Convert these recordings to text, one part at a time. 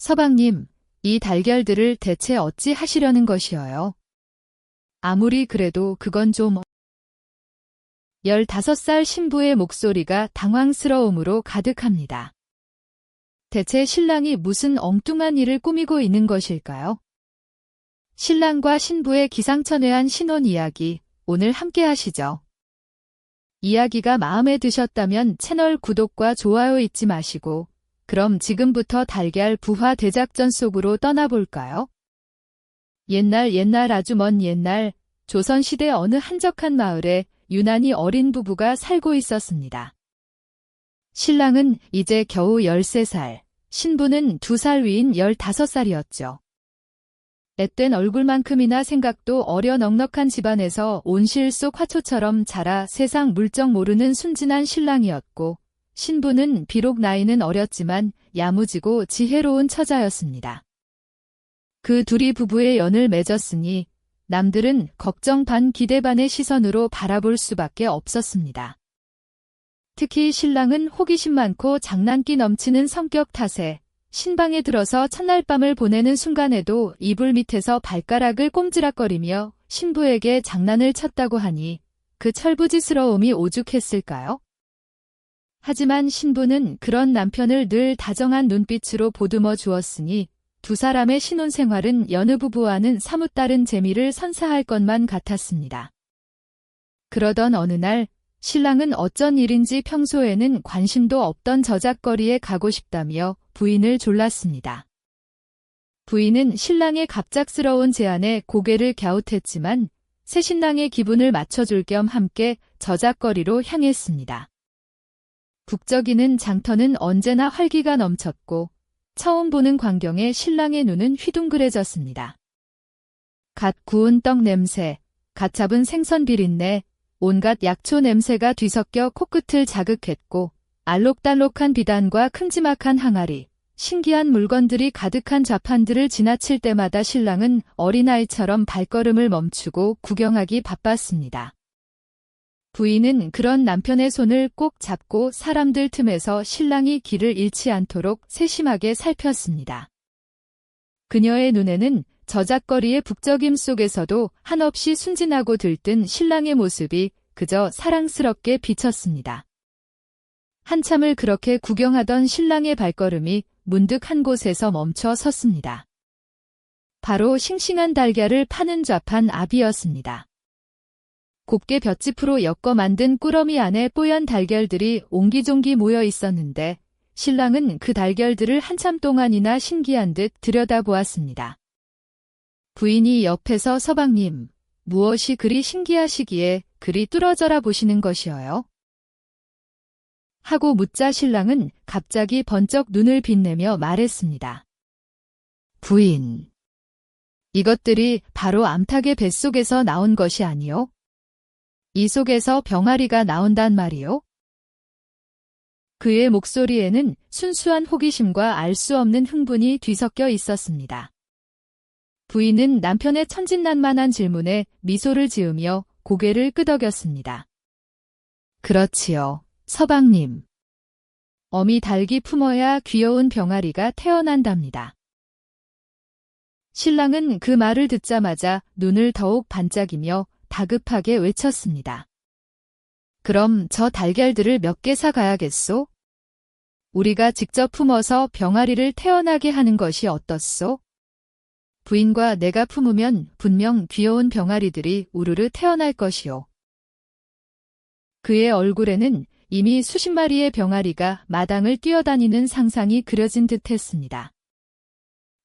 서방님, 이 달걀들을 대체 어찌 하시려는 것이어요? 아무리 그래도 그건 좀 15살 신부의 목소리가 당황스러움으로 가득합니다. 대체 신랑이 무슨 엉뚱한 일을 꾸미고 있는 것일까요? 신랑과 신부의 기상천외한 신혼 이야기, 오늘 함께 하시죠. 이야기가 마음에 드셨다면 채널 구독과 좋아요 잊지 마시고, 그럼 지금부터 달걀 부화 대작전 속으로 떠나볼까요? 옛날 아주 먼 옛날, 조선시대 어느 한적한 마을에 유난히 어린 부부가 살고 있었습니다. 신랑은 이제 겨우 13살, 신부는 2살 위인 15살이었죠. 앳된 얼굴만큼이나 생각도 어려 넉넉한 집안에서 온실 속 화초처럼 자라 세상 물정 모르는 순진한 신랑이었고, 신부는 비록 나이는 어렸지만 야무지고 지혜로운 처자였습니다. 그 둘이 부부의 연을 맺었으니 남들은 걱정 반 기대 반의 시선으로 바라볼 수밖에 없었습니다. 특히 신랑은 호기심 많고 장난기 넘치는 성격 탓에 신방에 들어서 첫날 밤을 보내는 순간에도 이불 밑에서 발가락을 꼼지락거리며 신부에게 장난을 쳤다고 하니 그 철부지스러움이 오죽했을까요? 하지만 신부는 그런 남편을 늘 다정한 눈빛으로 보듬어 주었으니 두 사람의 신혼생활은 여느 부부와는 사뭇 다른 재미를 선사할 것만 같았습니다. 그러던 어느 날 신랑은 어쩐 일인지 평소에는 관심도 없던 저작거리에 가고 싶다며 부인을 졸랐습니다. 부인은 신랑의 갑작스러운 제안에 고개를 갸웃했지만 새신랑의 기분을 맞춰줄 겸 함께 저작거리로 향했습니다. 북적이는 장터는 언제나 활기가 넘쳤고 처음 보는 광경에 신랑의 눈은 휘둥그레졌습니다. 갓 구운 떡 냄새, 갓 잡은 생선 비린내, 온갖 약초 냄새가 뒤섞여 코끝을 자극했고 알록달록한 비단과 큼지막한 항아리, 신기한 물건들이 가득한 좌판들을 지나칠 때마다 신랑은 어린아이처럼 발걸음을 멈추고 구경하기 바빴습니다. 부인은 그런 남편의 손을 꼭 잡고 사람들 틈에서 신랑이 길을 잃지 않도록 세심하게 살폈습니다. 그녀의 눈에는 저작거리의 북적임 속에서도 한없이 순진하고 들뜬 신랑의 모습이 그저 사랑스럽게 비쳤습니다. 한참을 그렇게 구경하던 신랑의 발걸음이 문득 한 곳에서 멈춰 섰습니다. 바로 싱싱한 달걀을 파는 좌판 앞이었습니다. 곱게 볏짚으로 엮어 만든 꾸러미 안에 뽀얀 달걀들이 옹기종기 모여 있었는데 신랑은 그 달걀들을 한참 동안이나 신기한 듯 들여다보았습니다. 부인이 옆에서 서방님, 무엇이 그리 신기하시기에 그리 뚫어져라 보시는 것이어요? 하고 묻자 신랑은 갑자기 번쩍 눈을 빛내며 말했습니다. 부인, 이것들이 바로 암탉의 뱃속에서 나온 것이 아니요? 이 속에서 병아리가 나온단 말이요? 그의 목소리에는 순수한 호기심과 알 수 없는 흥분이 뒤섞여 있었습니다. 부인은 남편의 천진난만한 질문에 미소를 지으며 고개를 끄덕였습니다. 그렇지요, 서방님. 어미 닭이 품어야 귀여운 병아리가 태어난답니다. 신랑은 그 말을 듣자마자 눈을 더욱 반짝이며 다급하게 외쳤습니다. 그럼 저 달걀들을 몇 개 사가야겠소? 우리가 직접 품어서 병아리를 태어나게 하는 것이 어떻소? 부인과 내가 품으면 분명 귀여운 병아리들이 우르르 태어날 것이오. 그의 얼굴에는 이미 수십 마리의 병아리가 마당을 뛰어다니는 상상이 그려진 듯했습니다.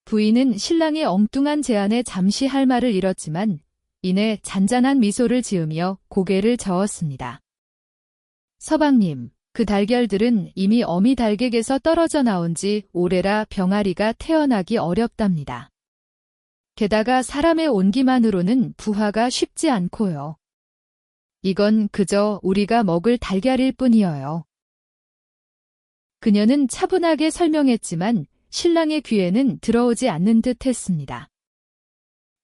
부인은 신랑의 엉뚱한 제안에 잠시 할 말을 잃었지만 이내 잔잔한 미소를 지으며 고개를 저었습니다. 서방님, 그 달걀들은 이미 어미 닭에게서 떨어져 나온 지 오래라 병아리가 태어나기 어렵답니다. 게다가 사람의 온기만으로는 부화가 쉽지 않고요. 이건 그저 우리가 먹을 달걀일 뿐이어요. 그녀는 차분하게 설명했지만 신랑의 귀에는 들어오지 않는 듯 했습니다.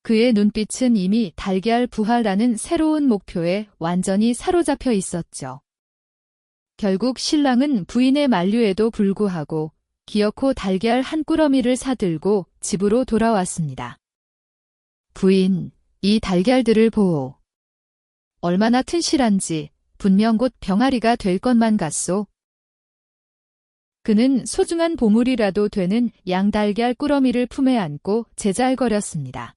그의 눈빛은 이미 달걀 부화라는 새로운 목표에 완전히 사로잡혀 있었죠. 결국 신랑은 부인의 만류에도 불구하고 기어코 달걀 한 꾸러미를 사들고 집으로 돌아왔습니다. 부인, 이 달걀들을 보오. 얼마나 튼실한지 분명 곧 병아리가 될 것만 같소. 그는 소중한 보물이라도 되는 양달걀 꾸러미를 품에 안고 제잘거렸습니다.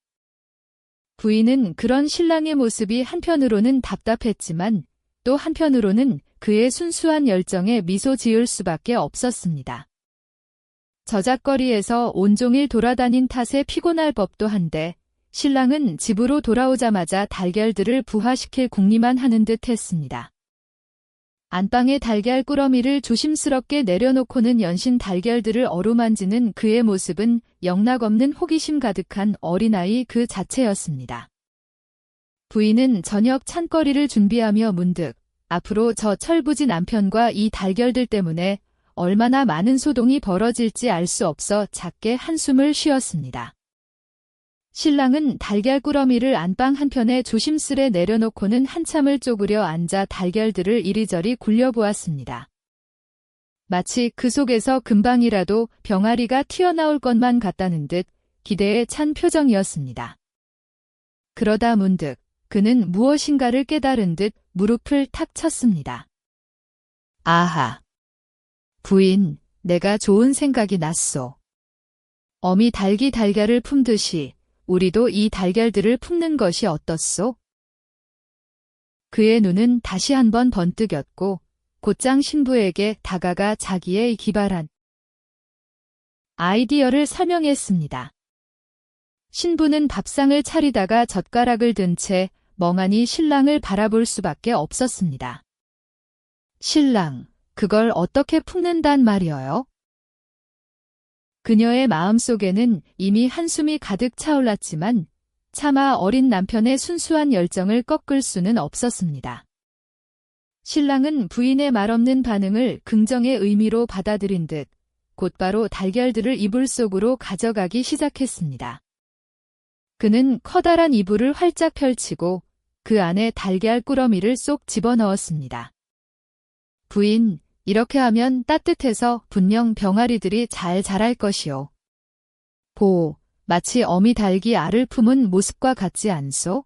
부인은 그런 신랑의 모습이 한편으로는 답답했지만 또 한편으로는 그의 순수한 열정에 미소 지을 수밖에 없었습니다. 저작거리에서 온종일 돌아다닌 탓에 피곤할 법도 한데 신랑은 집으로 돌아오자마자 달걀들을 부화시킬 궁리만 하는 듯 했습니다. 안방에 달걀 꾸러미를 조심스럽게 내려놓고는 연신 달걀들을 어루만지는 그의 모습은 영락없는 호기심 가득한 어린아이 그 자체였습니다. 부인은 저녁 찬거리를 준비하며 문득 앞으로 저 철부지 남편과 이 달걀들 때문에 얼마나 많은 소동이 벌어질지 알 수 없어 작게 한숨을 쉬었습니다. 신랑은 달걀 꾸러미를 안방 한편에 조심스레 내려놓고는 한참을 쪼그려 앉아 달걀들을 이리저리 굴려보았습니다. 마치 그 속에서 금방이라도 병아리가 튀어나올 것만 같다는 듯 기대에 찬 표정이었습니다. 그러다 문득 그는 무엇인가를 깨달은 듯 무릎을 탁 쳤습니다. 아하! 부인, 내가 좋은 생각이 났소. 어미 닭이 달걀을 품듯이 우리도 이 달걀들을 품는 것이 어떻소? 그의 눈은 다시 한번 번뜩였고 곧장 신부에게 다가가 자기의 기발한 아이디어를 설명했습니다. 신부는 밥상을 차리다가 젓가락을 든 채 멍하니 신랑을 바라볼 수밖에 없었습니다. 신랑, 그걸 어떻게 품는단 말이어요? 그녀의 마음속에는 이미 한숨이 가득 차올랐지만 차마 어린 남편의 순수한 열정을 꺾을 수는 없었습니다. 신랑은 부인의 말없는 반응을 긍정의 의미로 받아들인 듯 곧바로 달걀들을 이불 속으로 가져가기 시작했습니다. 그는 커다란 이불을 활짝 펼치고 그 안에 달걀 꾸러미를 쏙 집어넣었습니다. 부인, 이렇게 하면 따뜻해서 분명 병아리들이 잘 자랄 것이오. 보오, 마치 어미 닭이 알을 품은 모습과 같지 않소?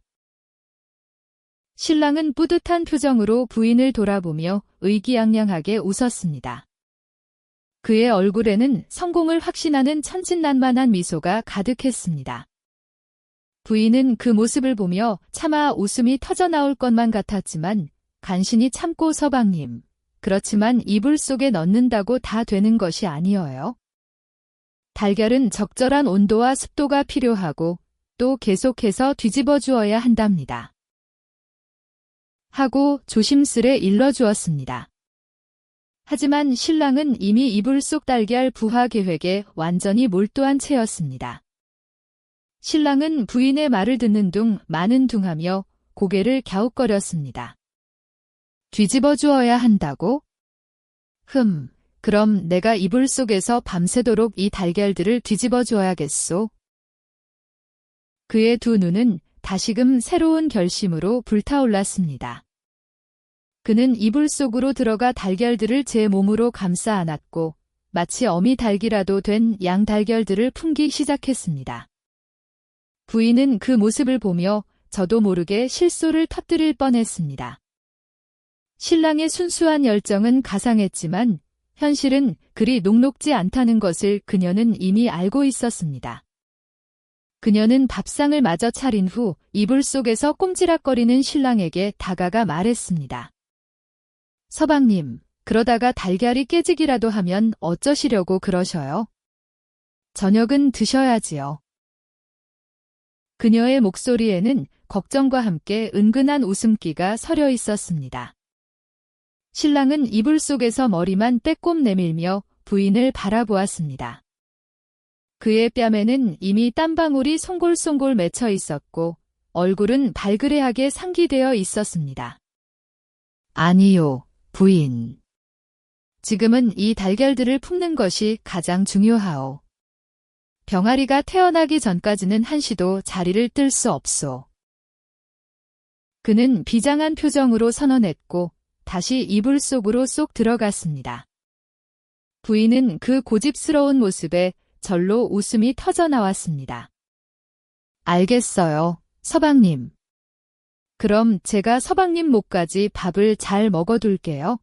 신랑은 뿌듯한 표정으로 부인을 돌아보며 의기양양하게 웃었습니다. 그의 얼굴에는 성공을 확신하는 천진난만한 미소가 가득했습니다. 부인은 그 모습을 보며 차마 웃음이 터져나올 것만 같았지만 간신히 참고 서방님, 그렇지만 이불 속에 넣는다고 다 되는 것이 아니어요. 달걀은 적절한 온도와 습도가 필요하고 또 계속해서 뒤집어 주어야 한답니다. 하고 조심스레 일러주었습니다. 하지만 신랑은 이미 이불 속 달걀 부화 계획에 완전히 몰두한 채였습니다. 신랑은 부인의 말을 듣는 둥 마는 둥하며 고개를 갸웃거렸습니다. 뒤집어 주어야 한다고? 그럼 내가 이불 속에서 밤새도록 이 달걀들을 뒤집어 주어야겠소. 그의 두 눈은 다시금 새로운 결심으로 불타올랐습니다. 그는 이불 속으로 들어가 달걀들을 제 몸으로 감싸 안았고 마치 어미 닭이라도 된 양 달걀들을 품기 시작했습니다. 부인은 그 모습을 보며 저도 모르게 실소를 터뜨릴 뻔했습니다. 신랑의 순수한 열정은 가상했지만 현실은 그리 녹록지 않다는 것을 그녀는 이미 알고 있었습니다. 그녀는 밥상을 마저 차린 후 이불 속에서 꼼지락거리는 신랑에게 다가가 말했습니다. 서방님, 그러다가 달걀이 깨지기라도 하면 어쩌시려고 그러셔요? 저녁은 드셔야지요. 그녀의 목소리에는 걱정과 함께 은근한 웃음기가 서려 있었습니다. 신랑은 이불 속에서 머리만 빼꼼 내밀며 부인을 바라보았습니다. 그의 뺨에는 이미 땀방울이 송골송골 맺혀 있었고 얼굴은 발그레하게 상기되어 있었습니다. 아니요, 부인. 지금은 이 달걀들을 품는 것이 가장 중요하오. 병아리가 태어나기 전까지는 한시도 자리를 뜰 수 없소. 그는 비장한 표정으로 선언했고 다시 이불 속으로 쏙 들어갔습니다. 부인은 그 고집스러운 모습에 절로 웃음이 터져 나왔습니다. 알겠어요, 서방님. 그럼 제가 서방님 목까지 밥을 잘 먹어둘게요.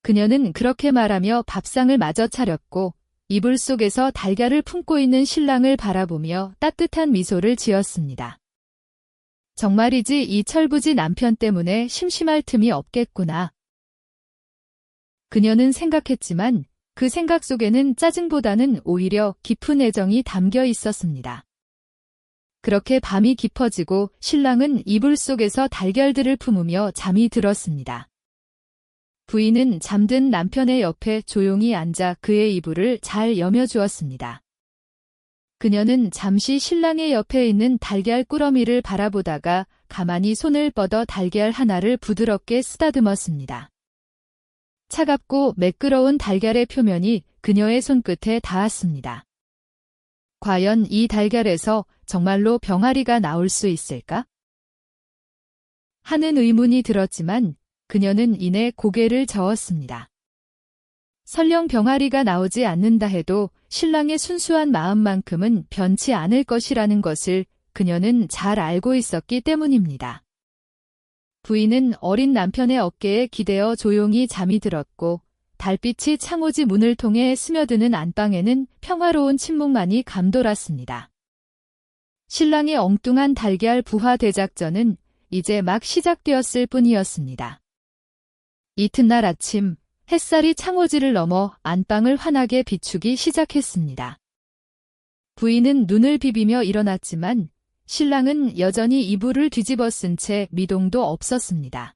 그녀는 그렇게 말하며 밥상을 마저 차렸고 이불 속에서 달걀을 품고 있는 신랑을 바라보며 따뜻한 미소를 지었습니다. 정말이지 이 철부지 남편 때문에 심심할 틈이 없겠구나. 그녀는 생각했지만 그 생각 속에는 짜증보다는 오히려 깊은 애정이 담겨 있었습니다. 그렇게 밤이 깊어지고 신랑은 이불 속에서 달걀들을 품으며 잠이 들었습니다. 부인은 잠든 남편의 옆에 조용히 앉아 그의 이불을 잘 여며주었습니다. 그녀는 잠시 신랑의 옆에 있는 달걀 꾸러미를 바라보다가 가만히 손을 뻗어 달걀 하나를 부드럽게 쓰다듬었습니다. 차갑고 매끄러운 달걀의 표면이 그녀의 손끝에 닿았습니다. 과연 이 달걀에서 정말로 병아리가 나올 수 있을까? 하는 의문이 들었지만 그녀는 이내 고개를 저었습니다. 설령 병아리가 나오지 않는다 해도 신랑의 순수한 마음만큼은 변치 않을 것이라는 것을 그녀는 잘 알고 있었기 때문입니다. 부인은 어린 남편의 어깨에 기대어 조용히 잠이 들었고 달빛이 창호지 문을 통해 스며드는 안방에는 평화로운 침묵만이 감돌았습니다. 신랑의 엉뚱한 달걀 부화 대작전은 이제 막 시작되었을 뿐이었습니다. 이튿날 아침 햇살이 창호지를 넘어 안방을 환하게 비추기 시작했습니다. 부인은 눈을 비비며 일어났지만 신랑은 여전히 이불을 뒤집어 쓴 채 미동도 없었습니다.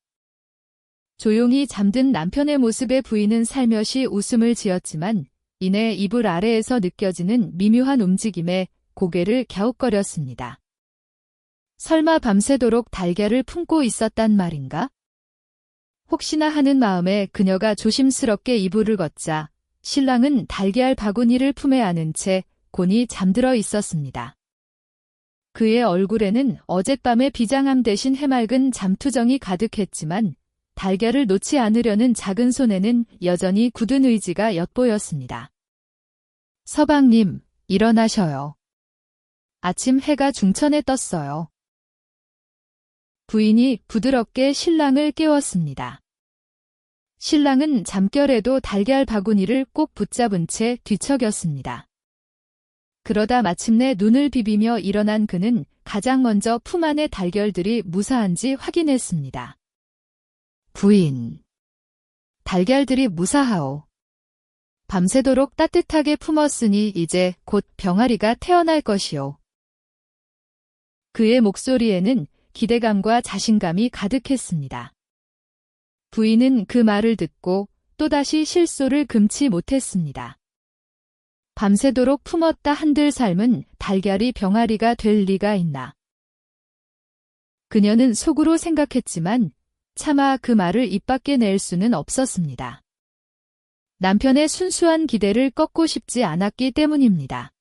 조용히 잠든 남편의 모습에 부인은 살며시 웃음을 지었지만 이내 이불 아래에서 느껴지는 미묘한 움직임에 고개를 갸웃거렸습니다. 설마 밤새도록 달걀을 품고 있었단 말인가? 혹시나 하는 마음에 그녀가 조심스럽게 이불을 걷자 신랑은 달걀 바구니를 품에 안은 채 곤히 잠들어 있었습니다. 그의 얼굴에는 어젯밤의 비장함 대신 해맑은 잠투정이 가득했지만 달걀을 놓지 않으려는 작은 손에는 여전히 굳은 의지가 엿보였습니다. 서방님, 일어나셔요. 아침 해가 중천에 떴어요. 부인이 부드럽게 신랑을 깨웠습니다. 신랑은 잠결에도 달걀 바구니를 꼭 붙잡은 채 뒤척였습니다. 그러다 마침내 눈을 비비며 일어난 그는 가장 먼저 품 안의 달걀들이 무사한지 확인했습니다. 부인. 달걀들이 무사하오. 밤새도록 따뜻하게 품었으니 이제 곧 병아리가 태어날 것이오. 그의 목소리에는 기대감과 자신감이 가득했습니다. 부인은 그 말을 듣고 또다시 실소를 금치 못했습니다. 밤새도록 품었다 한들 삶은 달걀이 병아리가 될 리가 있나. 그녀는 속으로 생각했지만 차마 그 말을 입 밖에 낼 수는 없었습니다. 남편의 순수한 기대를 꺾고 싶지 않았기 때문입니다.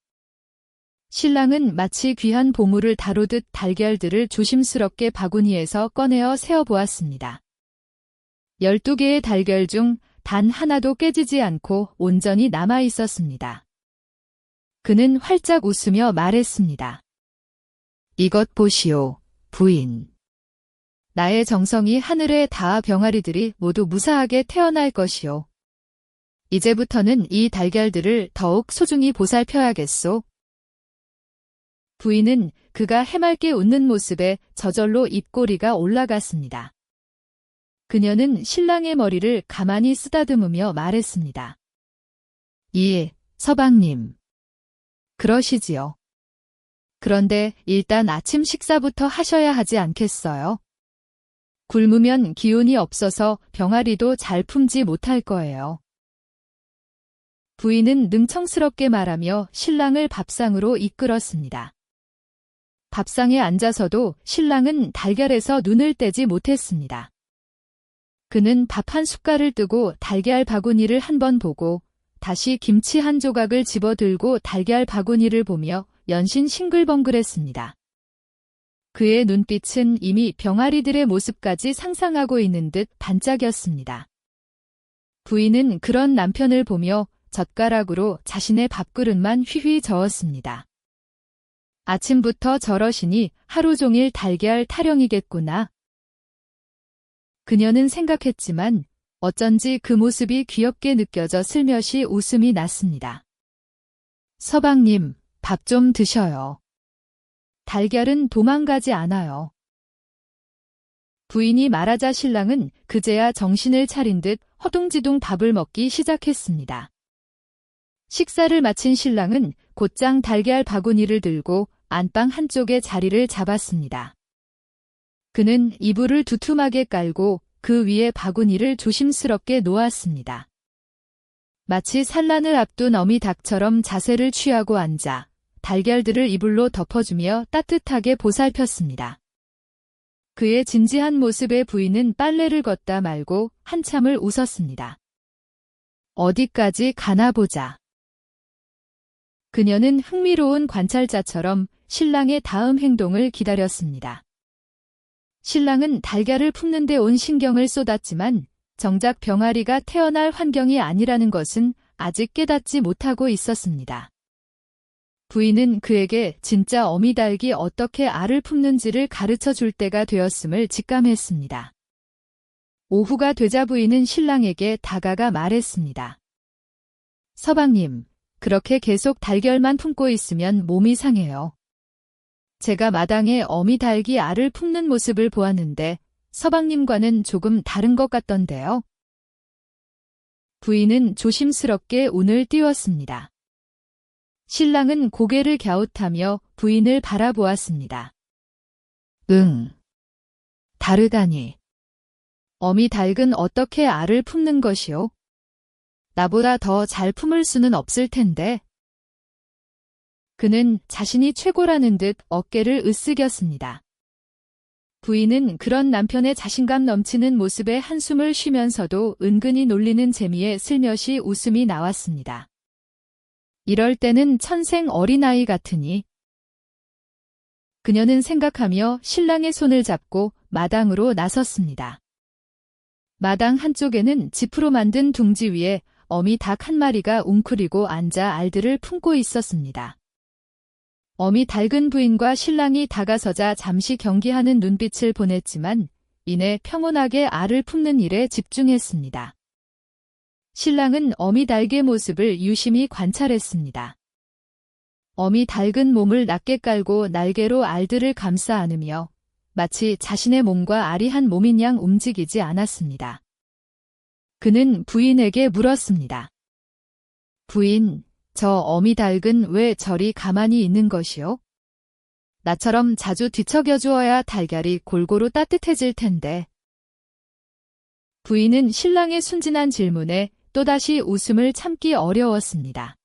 신랑은 마치 귀한 보물을 다루듯 달걀들을 조심스럽게 바구니에서 꺼내어 세어보았습니다. 12개의 달걀 중 단 하나도 깨지지 않고 온전히 남아 있었습니다. 그는 활짝 웃으며 말했습니다. 이것 보시오, 부인. 나의 정성이 하늘에 닿아 병아리들이 모두 무사하게 태어날 것이오. 이제부터는 이 달걀들을 더욱 소중히 보살펴야겠소. 부인은 그가 해맑게 웃는 모습에 저절로 입꼬리가 올라갔습니다. 그녀는 신랑의 머리를 가만히 쓰다듬으며 말했습니다. 예, 서방님. 그러시지요. 그런데 일단 아침 식사부터 하셔야 하지 않겠어요? 굶으면 기운이 없어서 병아리도 잘 품지 못할 거예요. 부인은 능청스럽게 말하며 신랑을 밥상으로 이끌었습니다. 밥상에 앉아서도 신랑은 달걀에서 눈을 떼지 못했습니다. 그는 밥 한 숟갈을 뜨고 달걀 바구니를 한 번 보고 다시 김치 한 조각을 집어들고 달걀 바구니를 보며 연신 싱글벙글했습니다. 그의 눈빛은 이미 병아리들의 모습까지 상상하고 있는 듯 반짝였습니다. 부인은 그런 남편을 보며 젓가락으로 자신의 밥그릇만 휘휘 저었습니다. 아침부터 저러시니 하루 종일 달걀 타령이겠구나. 그녀는 생각했지만 어쩐지 그 모습이 귀엽게 느껴져 슬며시 웃음이 났습니다. 서방님, 밥 좀 드셔요. 달걀은 도망가지 않아요. 부인이 말하자 신랑은 그제야 정신을 차린 듯 허둥지둥 밥을 먹기 시작했습니다. 식사를 마친 신랑은 곧장 달걀 바구니를 들고 안방 한쪽에 자리를 잡았습니다. 그는 이불을 두툼하게 깔고 그 위에 바구니를 조심스럽게 놓았습니다. 마치 산란을 앞둔 어미 닭처럼 자세를 취하고 앉아 달걀들을 이불로 덮어주며 따뜻하게 보살폈습니다. 그의 진지한 모습에 부인은 빨래를 걷다 말고 한참을 웃었습니다. 어디까지 가나 보자. 그녀는 흥미로운 관찰자처럼 신랑의 다음 행동을 기다렸습니다. 신랑은 달걀을 품는 데 온 신경을 쏟았지만 정작 병아리가 태어날 환경이 아니라는 것은 아직 깨닫지 못하고 있었습니다. 부인은 그에게 진짜 어미닭이 어떻게 알을 품는지를 가르쳐 줄 때가 되었음을 직감했습니다. 오후가 되자 부인은 신랑에게 다가가 말했습니다. 서방님, 그렇게 계속 달걀만 품고 있으면 몸이 상해요. 제가 마당에 어미닭이 알을 품는 모습을 보았는데 서방님과는 조금 다른 것 같던데요. 부인은 조심스럽게 운을 띄웠습니다. 신랑은 고개를 갸웃하며 부인을 바라보았습니다. 다르다니. 어미닭은 어떻게 알을 품는 것이오? 나보다 더 잘 품을 수는 없을 텐데. 그는 자신이 최고라는 듯 어깨를 으쓱였습니다. 부인은 그런 남편의 자신감 넘치는 모습에 한숨을 쉬면서도 은근히 놀리는 재미에 슬며시 웃음이 나왔습니다. 이럴 때는 천생 어린아이 같으니. 그녀는 생각하며 신랑의 손을 잡고 마당으로 나섰습니다. 마당 한쪽에는 지프로 만든 둥지 위에 어미 닭 한 마리가 웅크리고 앉아 알들을 품고 있었습니다. 어미 닭은 부인과 신랑이 다가서자 잠시 경계하는 눈빛을 보냈지만 이내 평온하게 알을 품는 일에 집중했습니다. 신랑은 어미 닭의 모습을 유심히 관찰했습니다. 어미 닭은 몸을 낮게 깔고 날개로 알들을 감싸 안으며 마치 자신의 몸과 알이 한 몸인 양 움직이지 않았습니다. 그는 부인에게 물었습니다. 부인, 저 어미 닭은 왜 저리 가만히 있는 것이오? 나처럼 자주 뒤척여 주어야 달걀이 골고루 따뜻해질 텐데. 부인은 신랑의 순진한 질문에 또다시 웃음을 참기 어려웠습니다.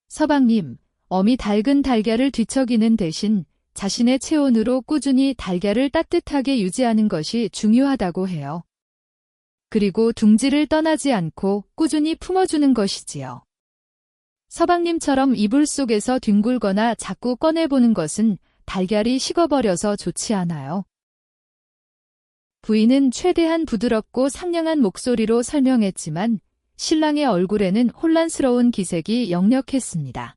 서방님, 어미 닭은 달걀을 뒤척이는 대신 자신의 체온으로 꾸준히 달걀을 따뜻하게 유지하는 것이 중요하다고 해요. 그리고 둥지를 떠나지 않고 꾸준히 품어주는 것이지요. 서방님처럼 이불 속에서 뒹굴거나 자꾸 꺼내보는 것은 달걀이 식어버려서 좋지 않아요. 부인은 최대한 부드럽고 상냥한 목소리로 설명했지만 신랑의 얼굴에는 혼란스러운 기색이 역력했습니다.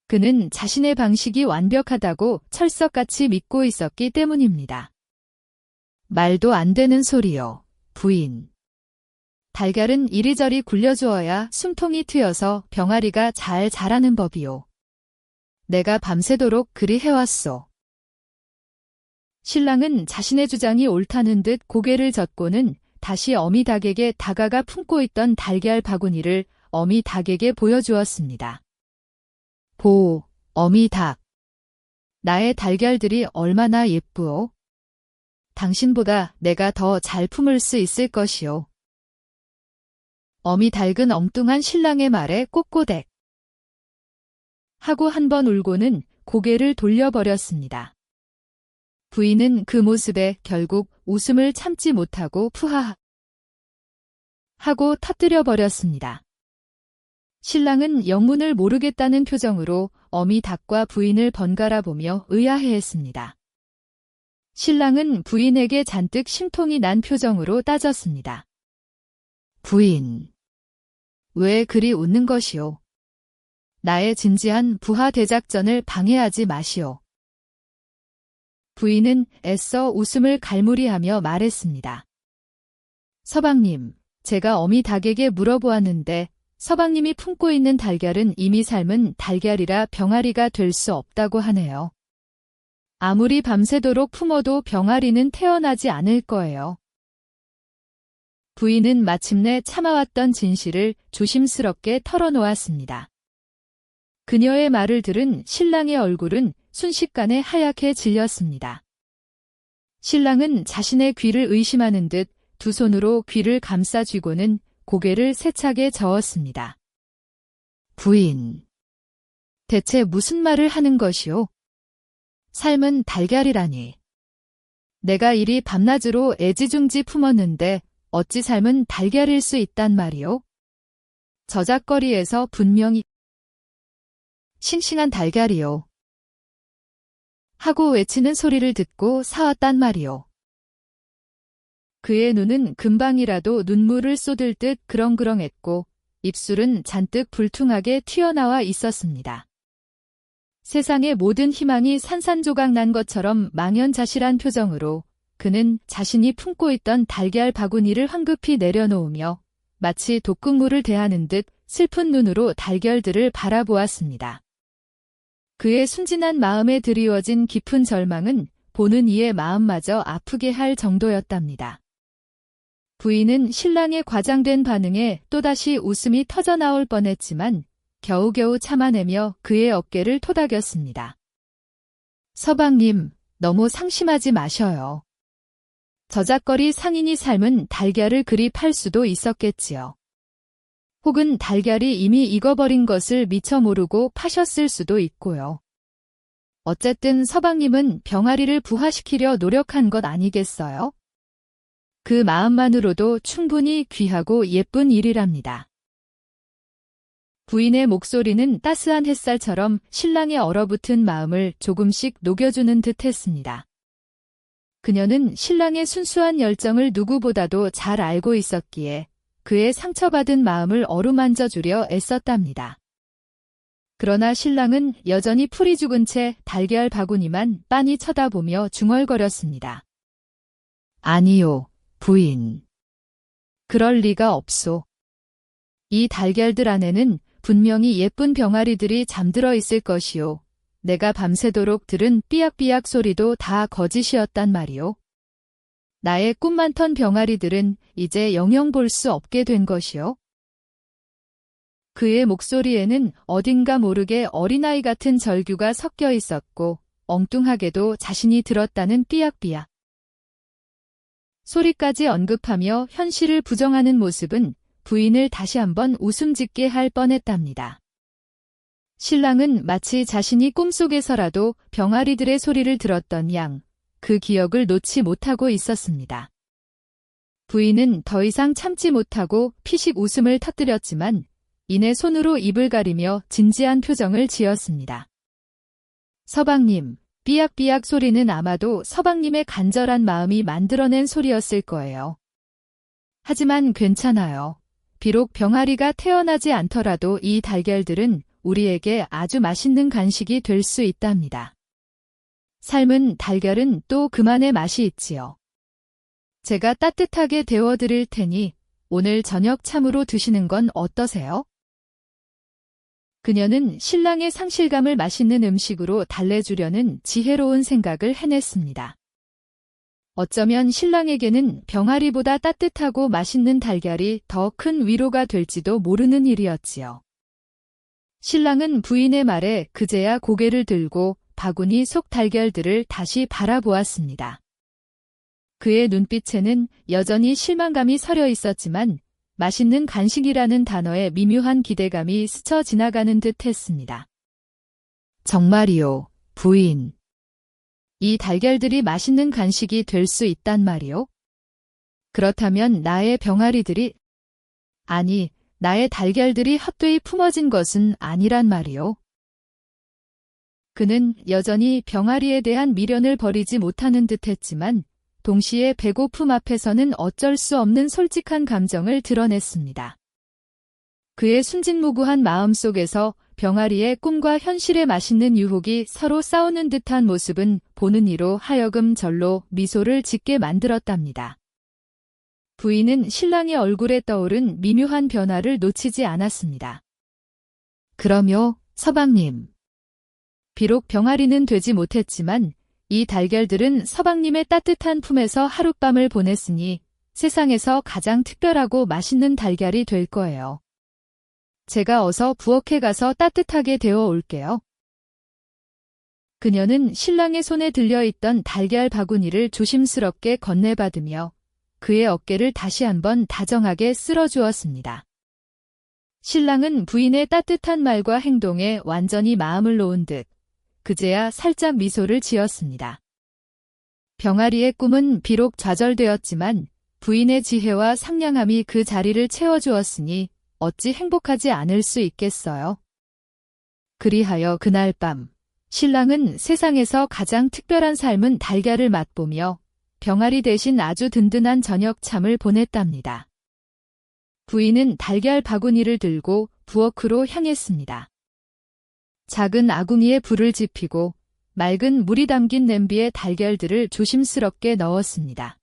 그는 자신의 방식이 완벽하다고 철석같이 믿고 있었기 때문입니다. 말도 안 되는 소리요, 부인. 달걀은 이리저리 굴려주어야 숨통이 트여서 병아리가 잘 자라는 법이요. 내가 밤새도록 그리 해왔소. 신랑은 자신의 주장이 옳다는 듯 고개를 젓고는 다시 어미 닭에게 다가가 품고 있던 달걀 바구니를 어미 닭에게 보여주었습니다. 보, 어미 닭. 나의 달걀들이 얼마나 예쁘오? 당신보다 내가 더 잘 품을 수 있을 것이오. 어미 닭은 엉뚱한 신랑의 말에 꼬꼬댁 하고 한 번 울고는 고개를 돌려버렸습니다. 부인은 그 모습에 결국 웃음을 참지 못하고 푸하 하고 터뜨려버렸습니다. 신랑은 영문을 모르겠다는 표정으로 어미 닭과 부인을 번갈아 보며 의아해했습니다. 신랑은 부인에게 잔뜩 심통이 난 표정으로 따졌습니다. 부인. 왜 그리 웃는 것이오? 나의 진지한 부하 대작전을 방해하지 마시오. 부인은 애써 웃음을 갈무리하며 말했습니다. 서방님, 제가 어미 닭에게 물어보았는데 서방님이 품고 있는 달걀은 이미 삶은 달걀이라 병아리가 될 수 없다고 하네요. 아무리 밤새도록 품어도 병아리는 태어나지 않을 거예요. 부인은 마침내 참아왔던 진실을 조심스럽게 털어놓았습니다. 그녀의 말을 들은 신랑의 얼굴은 순식간에 하얗게 질렸습니다. 신랑은 자신의 귀를 의심하는 듯 두 손으로 귀를 감싸 쥐고는 고개를 세차게 저었습니다. 부인. 대체 무슨 말을 하는 것이오? 삶은 달걀이라니. 내가 이리 밤낮으로 애지중지 품었는데 어찌 삶은 달걀일 수 있단 말이오? 저작거리에서 분명히 싱싱한 달걀이요. 하고 외치는 소리를 듣고 사왔단 말이오. 그의 눈은 금방이라도 눈물을 쏟을 듯 그렁그렁했고 입술은 잔뜩 불퉁하게 튀어나와 있었습니다. 세상의 모든 희망이 산산조각 난 것처럼 망연자실한 표정으로 그는 자신이 품고 있던 달걀 바구니를 황급히 내려놓으며 마치 독극물을 대하는 듯 슬픈 눈으로 달걀들을 바라보았습니다. 그의 순진한 마음에 드리워진 깊은 절망은 보는 이의 마음마저 아프게 할 정도였답니다. 부인은 신랑의 과장된 반응에 또다시 웃음이 터져나올 뻔했지만 겨우겨우 참아내며 그의 어깨를 토닥였습니다. 서방님, 너무 상심하지 마셔요. 저작거리 상인이 삶은 달걀을 그리 팔 수도 있었겠지요. 혹은 달걀이 이미 익어버린 것을 미처 모르고 파셨을 수도 있고요. 어쨌든 서방님은 병아리를 부화시키려 노력한 것 아니겠어요? 그 마음만으로도 충분히 귀하고 예쁜 일이랍니다. 부인의 목소리는 따스한 햇살처럼 신랑의 얼어붙은 마음을 조금씩 녹여주는 듯 했습니다. 그녀는 신랑의 순수한 열정을 누구보다도 잘 알고 있었기에 그의 상처받은 마음을 어루만져 주려 애썼답니다. 그러나 신랑은 여전히 풀이 죽은 채 달걀 바구니만 빤히 쳐다보며 중얼거렸습니다. 아니요, 부인. 그럴 리가 없소. 이 달걀들 안에는 분명히 예쁜 병아리들이 잠들어 있을 것이요. 내가 밤새도록 들은 삐약삐약 소리도 다 거짓이었단 말이오. 나의 꿈 많던 병아리들은 이제 영영 볼 수 없게 된 것이요. 그의 목소리에는 어딘가 모르게 어린아이 같은 절규가 섞여 있었고 엉뚱하게도 자신이 들었다는 삐약삐약 소리까지 언급하며 현실을 부정하는 모습은 부인을 다시 한번 웃음 짓게 할 뻔했답니다. 신랑은 마치 자신이 꿈속에서라도 병아리들의 소리를 들었던 양, 그 기억을 놓지 못하고 있었습니다. 부인은 더 이상 참지 못하고 피식 웃음을 터뜨렸지만 이내 손으로 입을 가리며 진지한 표정을 지었습니다. 서방님, 삐약삐약 소리는 아마도 서방님의 간절한 마음이 만들어낸 소리였을 거예요. 하지만 괜찮아요. 비록 병아리가 태어나지 않더라도 이 달걀들은 우리에게 아주 맛있는 간식이 될 수 있답니다. 삶은 달걀은 또 그만의 맛이 있지요. 제가 따뜻하게 데워드릴 테니 오늘 저녁 참으로 드시는 건 어떠세요? 그녀는 신랑의 상실감을 맛있는 음식으로 달래주려는 지혜로운 생각을 해냈습니다. 어쩌면 신랑에게는 병아리보다 따뜻하고 맛있는 달걀이 더 큰 위로가 될지도 모르는 일이었지요. 신랑은 부인의 말에 그제야 고개를 들고 바구니 속 달걀들을 다시 바라보았습니다. 그의 눈빛에는 여전히 실망감이 서려 있었지만 맛있는 간식이라는 단어에 미묘한 기대감이 스쳐 지나가는 듯 했습니다. 정말이요, 부인. 이 달걀들이 맛있는 간식이 될 수 있단 말이요? 그렇다면 나의 병아리들이, 아니, 나의 달걀들이 헛되이 품어진 것은 아니란 말이요. 그는 여전히 병아리에 대한 미련을 버리지 못하는 듯 했지만 동시에 배고픔 앞에서는 어쩔 수 없는 솔직한 감정을 드러냈습니다. 그의 순진무구한 마음속에서 병아리의 꿈과 현실의 맛있는 유혹이 서로 싸우는 듯한 모습은 보는 이로 하여금 절로 미소를 짓게 만들었답니다. 부인은 신랑의 얼굴에 떠오른 미묘한 변화를 놓치지 않았습니다. 그럼요, 서방님. 비록 병아리는 되지 못했지만 이 달걀들은 서방님의 따뜻한 품에서 하룻밤을 보냈으니 세상에서 가장 특별하고 맛있는 달걀이 될 거예요. 제가 어서 부엌에 가서 따뜻하게 데워 올게요. 그녀는 신랑의 손에 들려있던 달걀 바구니를 조심스럽게 건네받으며 그의 어깨를 다시 한번 다정하게 쓸어주었습니다. 신랑은 부인의 따뜻한 말과 행동에 완전히 마음을 놓은 듯 그제야 살짝 미소를 지었습니다. 병아리의 꿈은 비록 좌절되었지만 부인의 지혜와 상냥함이 그 자리를 채워주었으니 어찌 행복하지 않을 수 있겠어요. 그리하여 그날 밤 신랑은 세상에서 가장 특별한 삶은 달걀을 맛보며 병아리 대신 아주 든든한 저녁잠을 보냈답니다. 부인은 달걀 바구니를 들고 부엌으로 향했습니다. 작은 아궁이에 불을 지피고 맑은 물이 담긴 냄비에 달걀들을 조심스럽게 넣었습니다.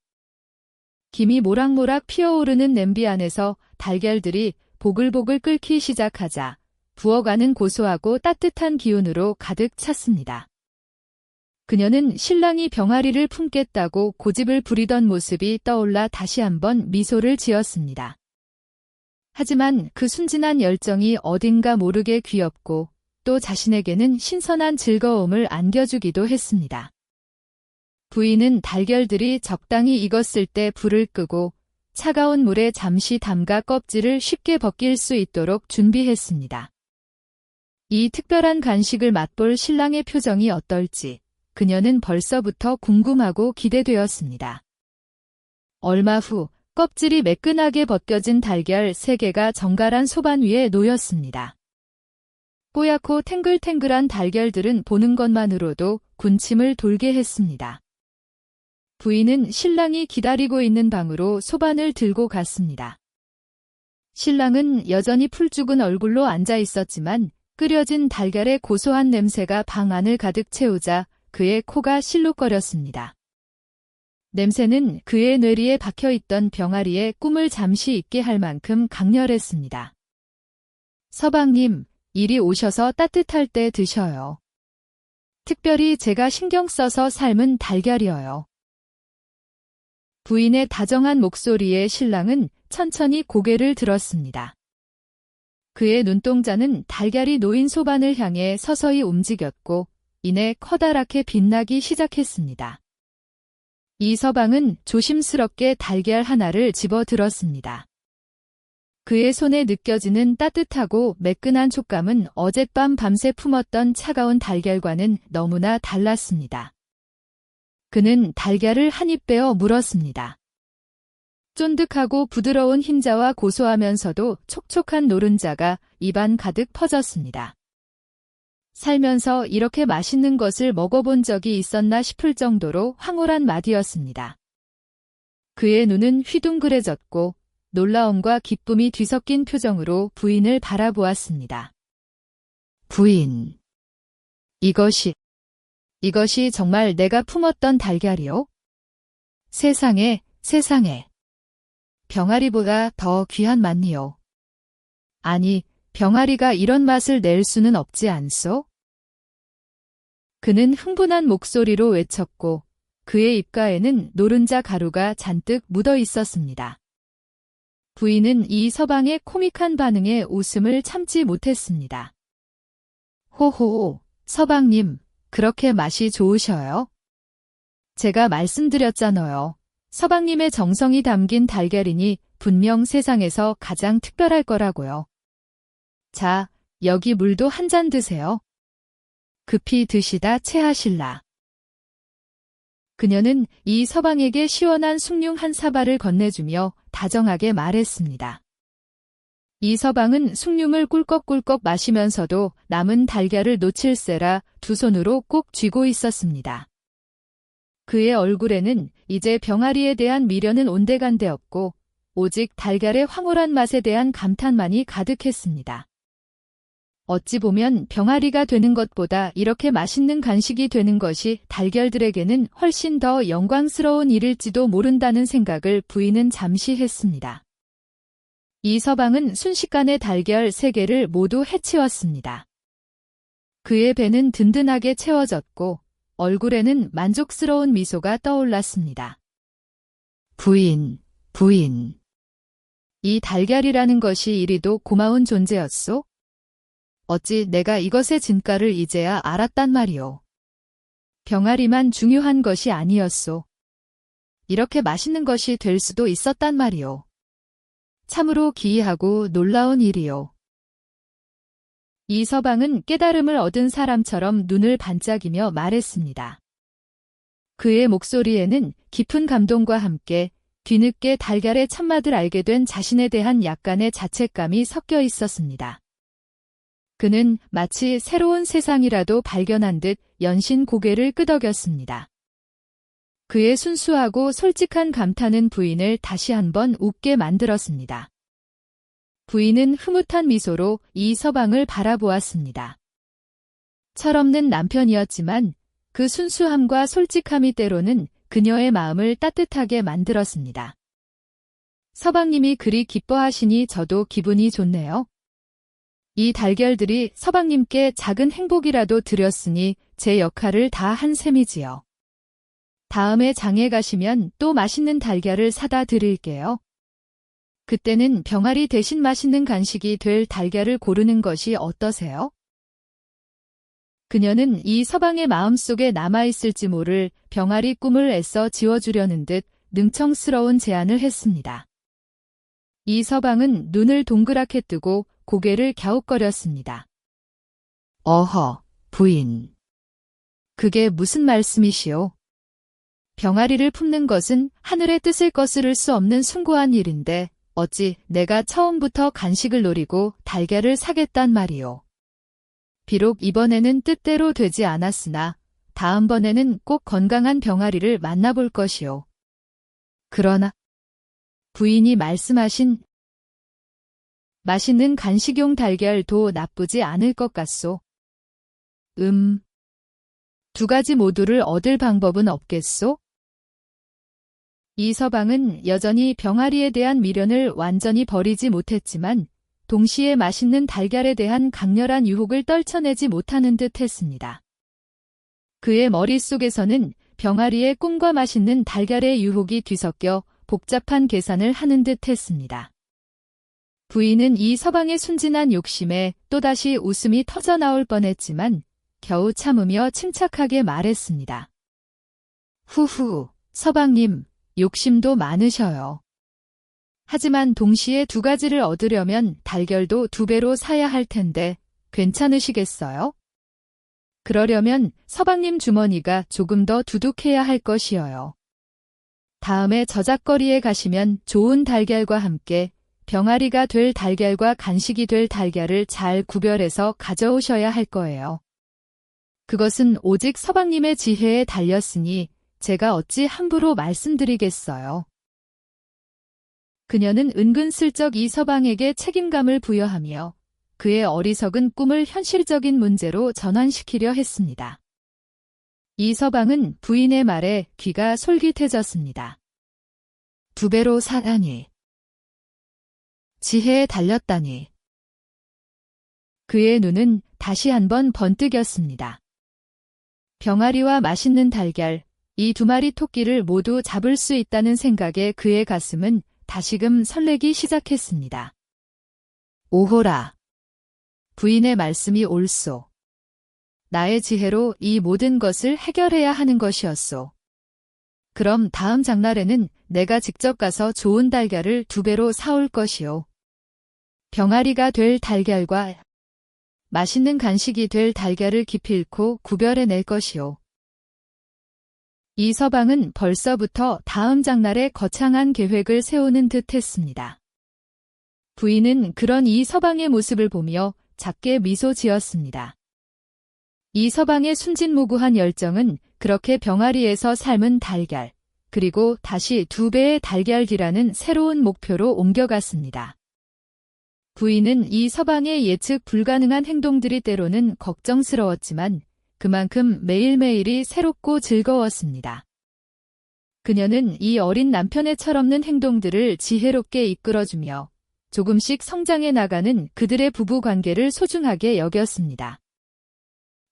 김이 모락모락 피어오르는 냄비 안에서 달걀들이 보글보글 끓기 시작하자 부어가는 고소하고 따뜻한 기운으로 가득 찼습니다. 그녀는 신랑이 병아리를 품겠다고 고집을 부리던 모습이 떠올라 다시 한번 미소를 지었습니다. 하지만 그 순진한 열정이 어딘가 모르게 귀엽고 또 자신에게는 신선한 즐거움을 안겨주기도 했습니다. 부인은 달걀들이 적당히 익었을 때 불을 끄고 차가운 물에 잠시 담가 껍질을 쉽게 벗길 수 있도록 준비했습니다. 이 특별한 간식을 맛볼 신랑의 표정이 어떨지 그녀는 벌써부터 궁금하고 기대되었습니다. 얼마 후 껍질이 매끈하게 벗겨진 달걀 3개가 정갈한 소반 위에 놓였습니다. 뽀얗고 탱글탱글한 달걀들은 보는 것만으로도 군침을 돌게 했습니다. 부인은 신랑이 기다리고 있는 방으로 소반을 들고 갔습니다. 신랑은 여전히 풀죽은 얼굴로 앉아 있었지만 끓여진 달걀의 고소한 냄새가 방 안을 가득 채우자 그의 코가 실룩거렸습니다. 냄새는 그의 뇌리에 박혀있던 병아리의 꿈을 잠시 잊게 할 만큼 강렬했습니다. 서방님, 이리 오셔서 따뜻할 때 드셔요. 특별히 제가 신경 써서 삶은 달걀이어요. 부인의 다정한 목소리에 신랑은 천천히 고개를 들었습니다. 그의 눈동자는 달걀이 놓인 소반을 향해 서서히 움직였고 이내 커다랗게 빛나기 시작했습니다. 이 서방은 조심스럽게 달걀 하나를 집어들었습니다. 그의 손에 느껴지는 따뜻하고 매끈한 촉감은 어젯밤 밤새 품었던 차가운 달걀과는 너무나 달랐습니다. 그는 달걀을 한 입 빼어 물었습니다. 쫀득하고 부드러운 흰자와 고소하면서도 촉촉한 노른자가 입안 가득 퍼졌습니다. 살면서 이렇게 맛있는 것을 먹어본 적이 있었나 싶을 정도로 황홀한 맛이었습니다. 그의 눈은 휘둥그레졌고 놀라움과 기쁨이 뒤섞인 표정으로 부인을 바라보았습니다. 부인, 이것이 정말 내가 품었던 달걀이요? 세상에. 병아리보다 더 귀한 맛이요. 아니, 병아리가 이런 맛을 낼 수는 없지 않소? 그는 흥분한 목소리로 외쳤고 그의 입가에는 노른자 가루가 잔뜩 묻어 있었습니다. 부인은 이 서방의 코믹한 반응에 웃음을 참지 못했습니다. 호호, 서방님, 그렇게 맛이 좋으셔요? 제가 말씀드렸잖아요. 서방님의 정성이 담긴 달걀이니 분명 세상에서 가장 특별할 거라고요. 자, 여기 물도 한 잔 드세요. 급히 드시다 체하실라. 그녀는 이 서방에게 시원한 숭늉 한 사발을 건네주며 다정하게 말했습니다. 이 서방은 숭늉을 꿀꺽꿀꺽 마시면서도 남은 달걀을 놓칠세라 두 손으로 꼭 쥐고 있었습니다. 그의 얼굴에는 이제 병아리에 대한 미련은 온데간데 없고 오직 달걀의 황홀한 맛에 대한 감탄만이 가득했습니다. 어찌 보면 병아리가 되는 것보다 이렇게 맛있는 간식이 되는 것이 달걀들에게는 훨씬 더 영광스러운 일일지도 모른다는 생각을 부인은 잠시 했습니다. 이서방은 순식간에 달걀 3개를 모두 해치웠습니다. 그의 배는 든든하게 채워졌고 얼굴에는 만족스러운 미소가 떠올랐습니다. 부인. 이 달걀이라는 것이 이리도 고마운 존재였소? 어찌 내가 이것의 진가를 이제야 알았단 말이오. 병아리만 중요한 것이 아니었소. 이렇게 맛있는 것이 될 수도 있었단 말이오. 참으로 기이하고 놀라운 일이오. 이서방은 깨달음을 얻은 사람처럼 눈을 반짝이며 말했습니다. 그의 목소리에는 깊은 감동과 함께 뒤늦게 달걀의 참맛을 알게 된 자신에 대한 약간의 자책감이 섞여 있었습니다. 그는 마치 새로운 세상이라도 발견한 듯 연신 고개를 끄덕였습니다. 그의 순수하고 솔직한 감탄은 부인을 다시 한번 웃게 만들었습니다. 부인은 흐뭇한 미소로 이서방을 바라보았습니다. 철없는 남편이었지만 그 순수함과 솔직함이 때로는 그녀의 마음을 따뜻하게 만들었습니다. 서방님이 그리 기뻐하시니 저도 기분이 좋네요. 이 달걀들이 서방님께 작은 행복이라도 드렸으니 제 역할을 다 한 셈이지요. 다음에 장에 가시면 또 맛있는 달걀을 사다 드릴게요. 그때는 병아리 대신 맛있는 간식이 될 달걀을 고르는 것이 어떠세요? 그녀는 이 서방의 마음속에 남아있을지 모를 병아리 꿈을 애써 지워주려는 듯 능청스러운 제안을 했습니다. 이 서방은 눈을 동그랗게 뜨고 고개를 갸웃거렸습니다. 어허, 부인. 그게 무슨 말씀이시오? 병아리를 품는 것은 하늘의 뜻을 거스를 수 없는 숭고한 일인데 어찌 내가 처음부터 간식을 노리고 달걀을 사겠단 말이오. 비록 이번에는 뜻대로 되지 않았으나 다음번에는 꼭 건강한 병아리를 만나볼 것이오. 그러나 부인이 말씀하신 맛있는 간식용 달걀도 나쁘지 않을 것 같소. 2가지 모두를 얻을 방법은 없겠소? 이서방은 여전히 병아리에 대한 미련을 완전히 버리지 못했지만 동시에 맛있는 달걀에 대한 강렬한 유혹을 떨쳐내지 못하는 듯 했습니다. 그의 머릿속에서는 병아리의 꿈과 맛있는 달걀의 유혹이 뒤섞여 복잡한 계산을 하는 듯 했습니다. 부인은 이 서방의 순진한 욕심에 또다시 웃음이 터져나올 뻔했지만 겨우 참으며 침착하게 말했습니다. 후후, 서방님, 욕심도 많으셔요. 하지만 동시에 2가지를 얻으려면 달걀도 2배로 사야 할 텐데 괜찮으시겠어요? 그러려면 서방님 주머니가 조금 더 두둑해야 할 것이어요. 다음에 저작거리에 가시면 좋은 달걀과 함께 병아리가 될 달걀과 간식이 될 달걀을 잘 구별해서 가져오셔야 할 거예요. 그것은 오직 서방님의 지혜에 달렸으니 제가 어찌 함부로 말씀드리겠어요. 그녀는 은근슬쩍 이 서방에게 책임감을 부여하며 그의 어리석은 꿈을 현실적인 문제로 전환시키려 했습니다. 이 서방은 부인의 말에 귀가 솔깃해졌습니다. 2배로 사다니. 지혜에 달렸다니. 그의 눈은 다시 한번 번뜩였습니다. 병아리와 맛있는 달걀, 이 2마리 토끼를 모두 잡을 수 있다는 생각에 그의 가슴은 다시금 설레기 시작했습니다. 오호라. 부인의 말씀이 옳소. 나의 지혜로 이 모든 것을 해결해야 하는 것이었소. 그럼 다음 장날에는 내가 직접 가서 좋은 달걀을 2배로 사올 것이오. 병아리가 될 달걀과 맛있는 간식이 될 달걀을 기필코 구별해낼 것이오. 이 서방은 벌써부터 다음 장날에 거창한 계획을 세우는 듯 했습니다. 부인은 그런 이 서방의 모습을 보며 작게 미소 지었습니다. 이 서방의 순진무구한 열정은 그렇게 병아리에서 삶은 달걀, 그리고 다시 2배의 달걀기라는 새로운 목표로 옮겨갔습니다. 부인은 이 서방의 예측 불가능한 행동들이 때로는 걱정스러웠지만 그만큼 매일매일이 새롭고 즐거웠습니다. 그녀는 이 어린 남편의 철없는 행동들을 지혜롭게 이끌어주며 조금씩 성장해 나가는 그들의 부부 관계를 소중하게 여겼습니다.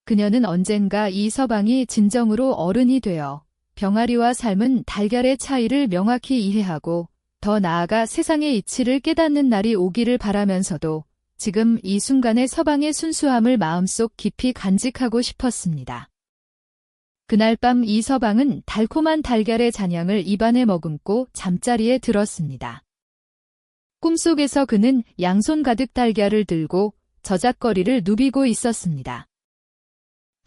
그녀는 언젠가 이 서방이 진정으로 어른이 되어 병아리와 삶은 달걀의 차이를 명확히 이해하고 더 나아가 세상의 이치를 깨닫는 날이 오기를 바라면서도 지금 이 순간의 서방의 순수함을 마음속 깊이 간직하고 싶었습니다. 그날 밤 이 서방은 달콤한 달걀의 잔향을 입안에 머금고 잠자리에 들었습니다. 꿈속에서 그는 양손 가득 달걀을 들고 저작거리를 누비고 있었습니다.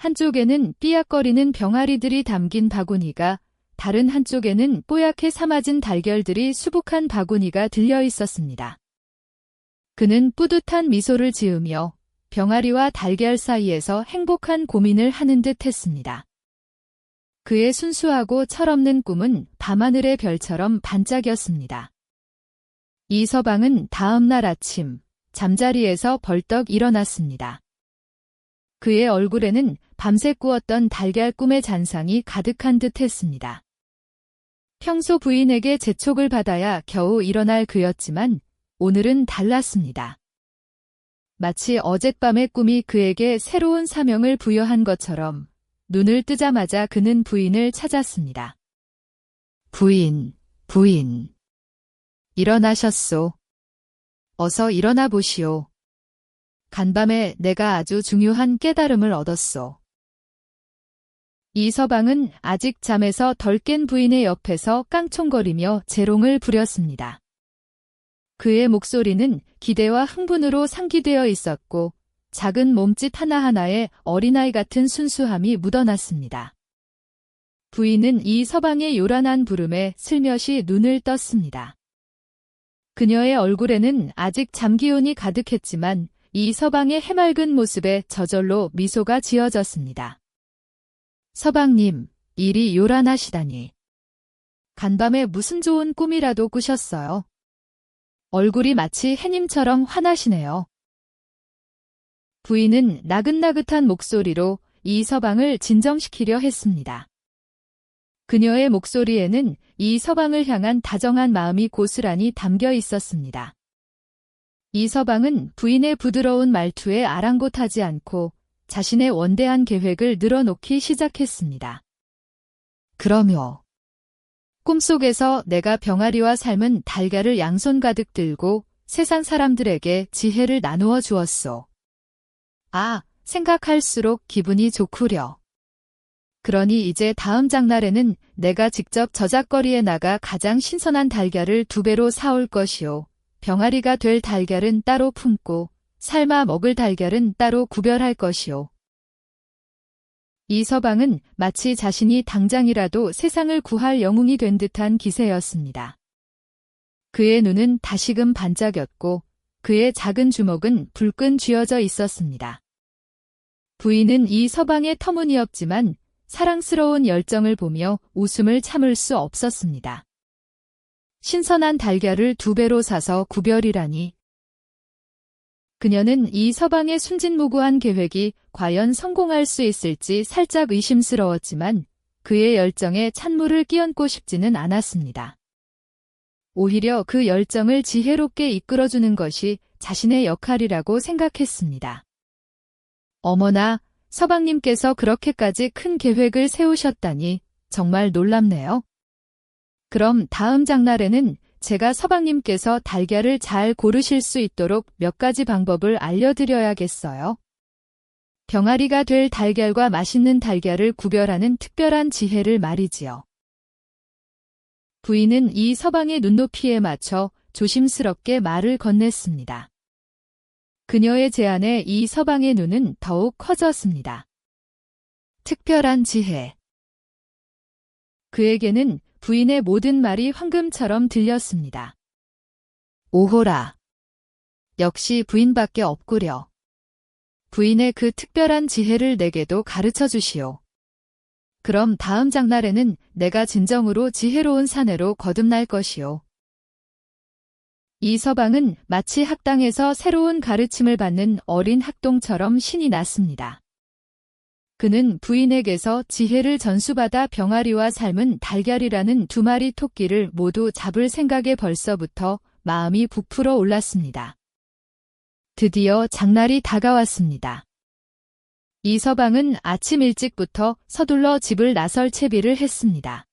한쪽에는 삐약거리는 병아리들이 담긴 바구니가, 다른 한쪽에는 뽀얗게 삶아진 달걀들이 수북한 바구니가 들려 있었습니다. 그는 뿌듯한 미소를 지으며 병아리와 달걀 사이에서 행복한 고민을 하는 듯 했습니다. 그의 순수하고 철없는 꿈은 밤하늘의 별처럼 반짝였습니다. 이 서방은 다음 날 아침 잠자리에서 벌떡 일어났습니다. 그의 얼굴에는 밤새 꾸었던 달걀 꿈의 잔상이 가득한 듯 했습니다. 평소 부인에게 재촉을 받아야 겨우 일어날 그였지만 오늘은 달랐습니다. 마치 어젯밤의 꿈이 그에게 새로운 사명을 부여한 것처럼 눈을 뜨자마자 그는 부인을 찾았습니다. 부인, 부인. 일어나셨소. 어서 일어나 보시오. 간밤에 내가 아주 중요한 깨달음을 얻었소. 이 서방은 아직 잠에서 덜 깬 부인의 옆에서 깡총거리며 재롱을 부렸습니다. 그의 목소리는 기대와 흥분으로 상기되어 있었고 작은 몸짓 하나하나에 어린아이 같은 순수함이 묻어났습니다. 부인은 이 서방의 요란한 부름에 슬며시 눈을 떴습니다. 그녀의 얼굴에는 아직 잠기운이 가득했지만 이 서방의 해맑은 모습에 저절로 미소가 지어졌습니다. 서방님, 일이 요란하시다니. 간밤에 무슨 좋은 꿈이라도 꾸셨어요? 얼굴이 마치 해님처럼 환하시네요. 부인은 나긋나긋한 목소리로 이 서방을 진정시키려 했습니다. 그녀의 목소리에는 이 서방을 향한 다정한 마음이 고스란히 담겨 있었습니다. 이 서방은 부인의 부드러운 말투에 아랑곳하지 않고 자신의 원대한 계획을 늘어놓기 시작했습니다. 그러며 꿈속에서 내가 병아리와 삶은 달걀을 양손 가득 들고 세상 사람들에게 지혜를 나누어 주었소. 아, 생각할수록 기분이 좋구려. 그러니 이제 다음 장날에는 내가 직접 저작거리에 나가 가장 신선한 달걀을 2배로 사올 것이오. 병아리가 될 달걀은 따로 품고 삶아 먹을 달걀은 따로 구별할 것이오. 이 서방은 마치 자신이 당장이라도 세상을 구할 영웅이 된 듯한 기세였습니다. 그의 눈은 다시금 반짝였고 그의 작은 주먹은 불끈 쥐어져 있었습니다. 부인은 이 서방의 터무니없지만 사랑스러운 열정을 보며 웃음을 참을 수 없었습니다. 신선한 달걀을 2배로 사서 구별이라니. 그녀는 이 서방의 순진무구한 계획이 과연 성공할 수 있을지 살짝 의심스러웠지만 그의 열정에 찬물을 끼얹고 싶지는 않았습니다. 오히려 그 열정을 지혜롭게 이끌어주는 것이 자신의 역할이라고 생각했습니다. 어머나, 서방님께서 그렇게까지 큰 계획을 세우셨다니 정말 놀랍네요. 그럼 다음 장날에는 제가 서방님께서 달걀을 잘 고르실 수 있도록 몇 가지 방법을 알려드려야겠어요. 병아리가 될 달걀과 맛있는 달걀을 구별하는 특별한 지혜를 말이지요. 부인은 이 서방의 눈높이에 맞춰 조심스럽게 말을 건넸습니다. 그녀의 제안에 이 서방의 눈은 더욱 커졌습니다. 특별한 지혜. 그에게는 부인의 모든 말이 황금처럼 들렸습니다. 오호라. 역시 부인밖에 없구려. 부인의 그 특별한 지혜를 내게도 가르쳐 주시오. 그럼 다음 장날에는 내가 진정으로 지혜로운 사내로 거듭날 것이요. 이 서방은 마치 학당에서 새로운 가르침을 받는 어린 학동처럼 신이 났습니다. 그는 부인에게서 지혜를 전수받아 병아리와 삶은 달걀이라는 두 마리 토끼를 모두 잡을 생각에 벌써부터 마음이 부풀어 올랐습니다. 드디어 장날이 다가왔습니다. 이 서방은 아침 일찍부터 서둘러 집을 나설 채비를 했습니다.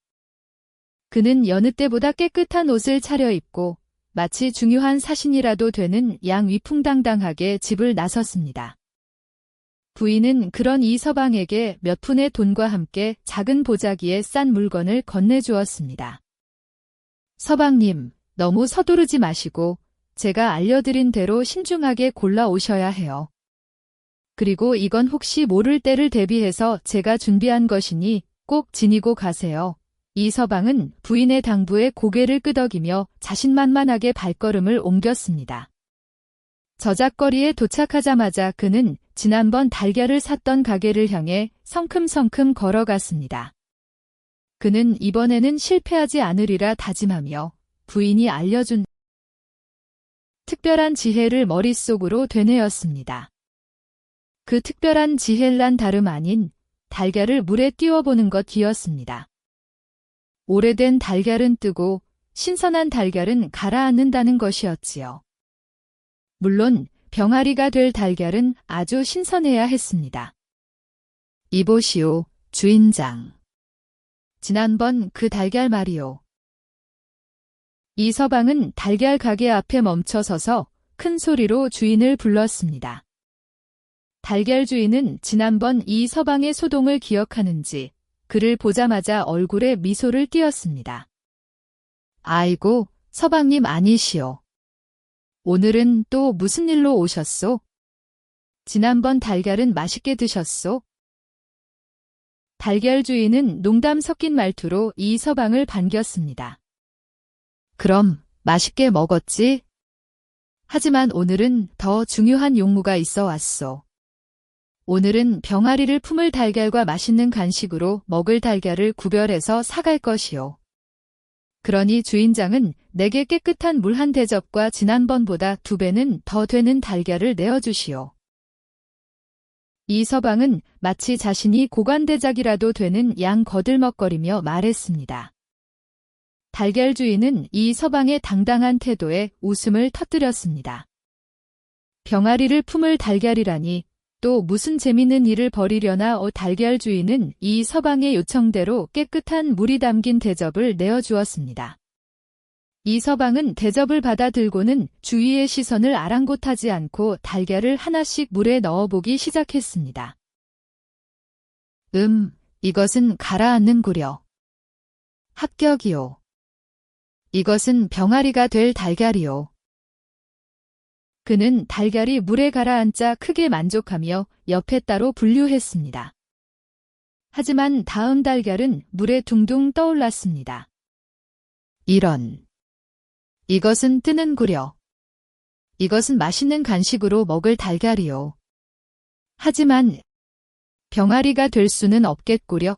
그는 여느 때보다 깨끗한 옷을 차려입고 마치 중요한 사신이라도 되는 양위풍당당하게 집을 나섰습니다. 부인은 그런 이 서방에게 몇 푼의 돈과 함께 작은 보자기에 싼 물건을 건네주었습니다. 서방님, 너무 서두르지 마시고 제가 알려드린 대로 신중하게 골라오셔야 해요. 그리고 이건 혹시 모를 때를 대비해서 제가 준비한 것이니 꼭 지니고 가세요. 이 서방은 부인의 당부에 고개를 끄덕이며 자신만만하게 발걸음을 옮겼습니다. 저작거리에 도착하자마자 그는 지난번 달걀을 샀던 가게를 향해 성큼성큼 걸어갔습니다. 그는 이번에는 실패하지 않으리라 다짐하며 부인이 알려준 특별한 지혜를 머릿속으로 되뇌었습니다. 그 특별한 지혜란 다름 아닌 달걀을 물에 띄워보는 것이었습니다. 오래된 달걀은 뜨고 신선한 달걀은 가라앉는다는 것이었지요. 물론 병아리가 될 달걀은 아주 신선해야 했습니다. 이보시오, 주인장. 지난번 그 달걀 말이오. 이 서방은 달걀 가게 앞에 멈춰서서 큰 소리로 주인을 불렀습니다. 달걀 주인은 지난번 이 서방의 소동을 기억하는지 그를 보자마자 얼굴에 미소를 띄었습니다. 아이고, 서방님 아니시오. 오늘은 또 무슨 일로 오셨소? 지난번 달걀은 맛있게 드셨소? 달걀 주인은 농담 섞인 말투로 이 서방을 반겼습니다. 그럼 맛있게 먹었지? 하지만 오늘은 더 중요한 용무가 있어 왔소. 오늘은 병아리를 품을 달걀과 맛있는 간식으로 먹을 달걀을 구별해서 사갈 것이오. 그러니 주인장은 내게 깨끗한 물 한 대접과 지난번보다 2배는 더 되는 달걀을 내어주시오. 이 서방은 마치 자신이 고관대작이라도 되는 양 거들먹거리며 말했습니다. 달걀 주인은 이 서방의 당당한 태도에 웃음을 터뜨렸습니다. 병아리를 품을 달걀이라니 또 무슨 재밌는 일을 벌이려나 달걀 주인은 이 서방의 요청대로 깨끗한 물이 담긴 대접을 내어주었습니다. 이 서방은 대접을 받아 들고는 주위의 시선을 아랑곳하지 않고 달걀을 하나씩 물에 넣어보기 시작했습니다. 이것은 가라앉는구려. 합격이오. 이것은 병아리가 될 달걀이오. 그는 달걀이 물에 가라앉자 크게 만족하며 옆에 따로 분류했습니다. 하지만 다음 달걀은 물에 둥둥 떠올랐습니다. 이런. 이것은 뜨는구려. 이것은 맛있는 간식으로 먹을 달걀이오. 하지만 병아리가 될 수는 없겠구려.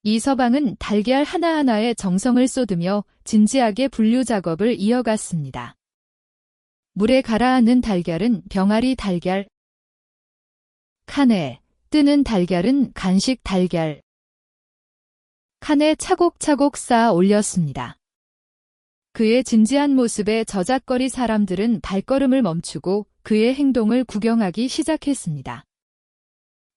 이 서방은 달걀 하나하나에 정성을 쏟으며 진지하게 분류 작업을 이어갔습니다. 물에 가라앉는 달걀은 병아리 달걀, 칸에 뜨는 달걀은 간식 달걀, 칸에 차곡차곡 쌓아 올렸습니다. 그의 진지한 모습에 저작거리 사람들은 발걸음을 멈추고 그의 행동을 구경하기 시작했습니다.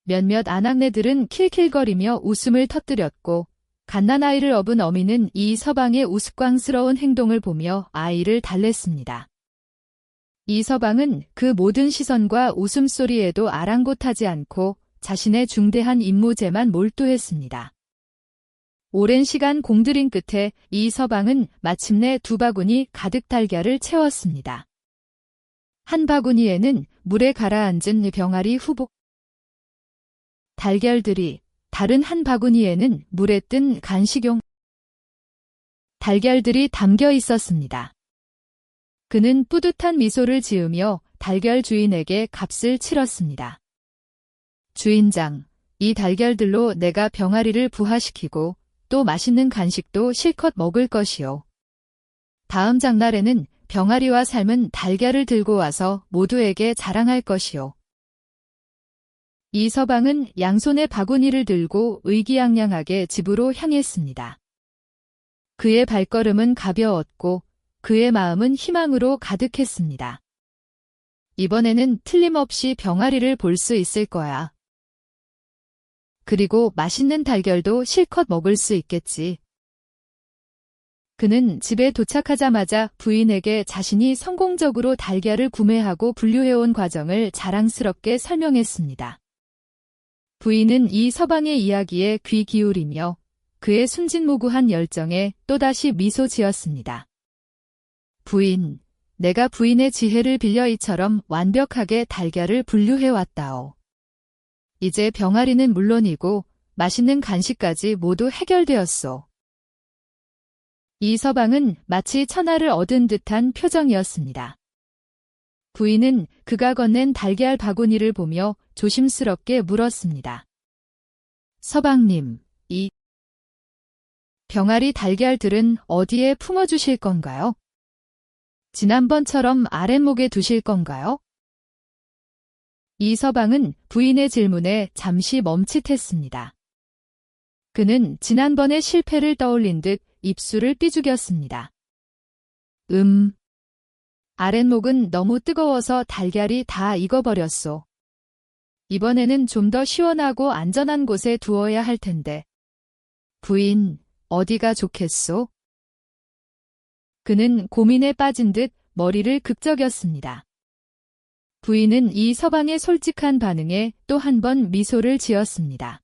몇몇 아낙네들은 킬킬거리며 웃음을 터뜨렸고 갓난아이를 업은 어미는 이 서방의 우스꽝스러운 행동을 보며 아이를 달랬습니다. 이 서방은 그 모든 시선과 웃음소리에도 아랑곳하지 않고 자신의 중대한 임무제만 몰두했습니다. 오랜 시간 공들인 끝에 이 서방은 마침내 2바구니 가득 달걀을 채웠습니다. 한 바구니에는 물에 가라앉은 병아리 후복 달걀들이, 다른 한 바구니에는 물에 뜬 간식용 달걀들이 담겨 있었습니다. 그는 뿌듯한 미소를 지으며 달걀 주인에게 값을 치렀습니다. 주인장, 이 달걀들로 내가 병아리를 부화시키고 또 맛있는 간식도 실컷 먹을 것이요. 다음 장날에는 병아리와 삶은 달걀을 들고 와서 모두에게 자랑할 것이요. 이서방은 양손에 바구니를 들고 의기양양하게 집으로 향했습니다. 그의 발걸음은 가벼웠고 그의 마음은 희망으로 가득했습니다. 이번에는 틀림없이 병아리를 볼 수 있을 거야. 그리고 맛있는 달걀도 실컷 먹을 수 있겠지. 그는 집에 도착하자마자 부인에게 자신이 성공적으로 달걀을 구매하고 분류해온 과정을 자랑스럽게 설명했습니다. 부인은 이 서방의 이야기에 귀 기울이며 그의 순진무구한 열정에 또다시 미소 지었습니다. 부인, 내가 부인의 지혜를 빌려 이처럼 완벽하게 달걀을 분류해왔다오. 이제 병아리는 물론이고 맛있는 간식까지 모두 해결되었소. 이 서방은 마치 천하를 얻은 듯한 표정이었습니다. 부인은 그가 건넨 달걀 바구니를 보며 조심스럽게 물었습니다. 서방님, 이 병아리 달걀들은 어디에 품어주실 건가요? 지난번처럼 아랫목에 두실 건가요? 이 서방은 부인의 질문에 잠시 멈칫했습니다. 그는 지난번의 실패를 떠올린 듯 입술을 삐죽였습니다. 아랫목은 너무 뜨거워서 달걀이 다 익어버렸소. 이번에는 좀 더 시원하고 안전한 곳에 두어야 할 텐데. 부인, 어디가 좋겠소? 그는 고민에 빠진 듯 머리를 극적였습니다. 부인은 이 서방의 솔직한 반응에 또 한 번 미소를 지었습니다.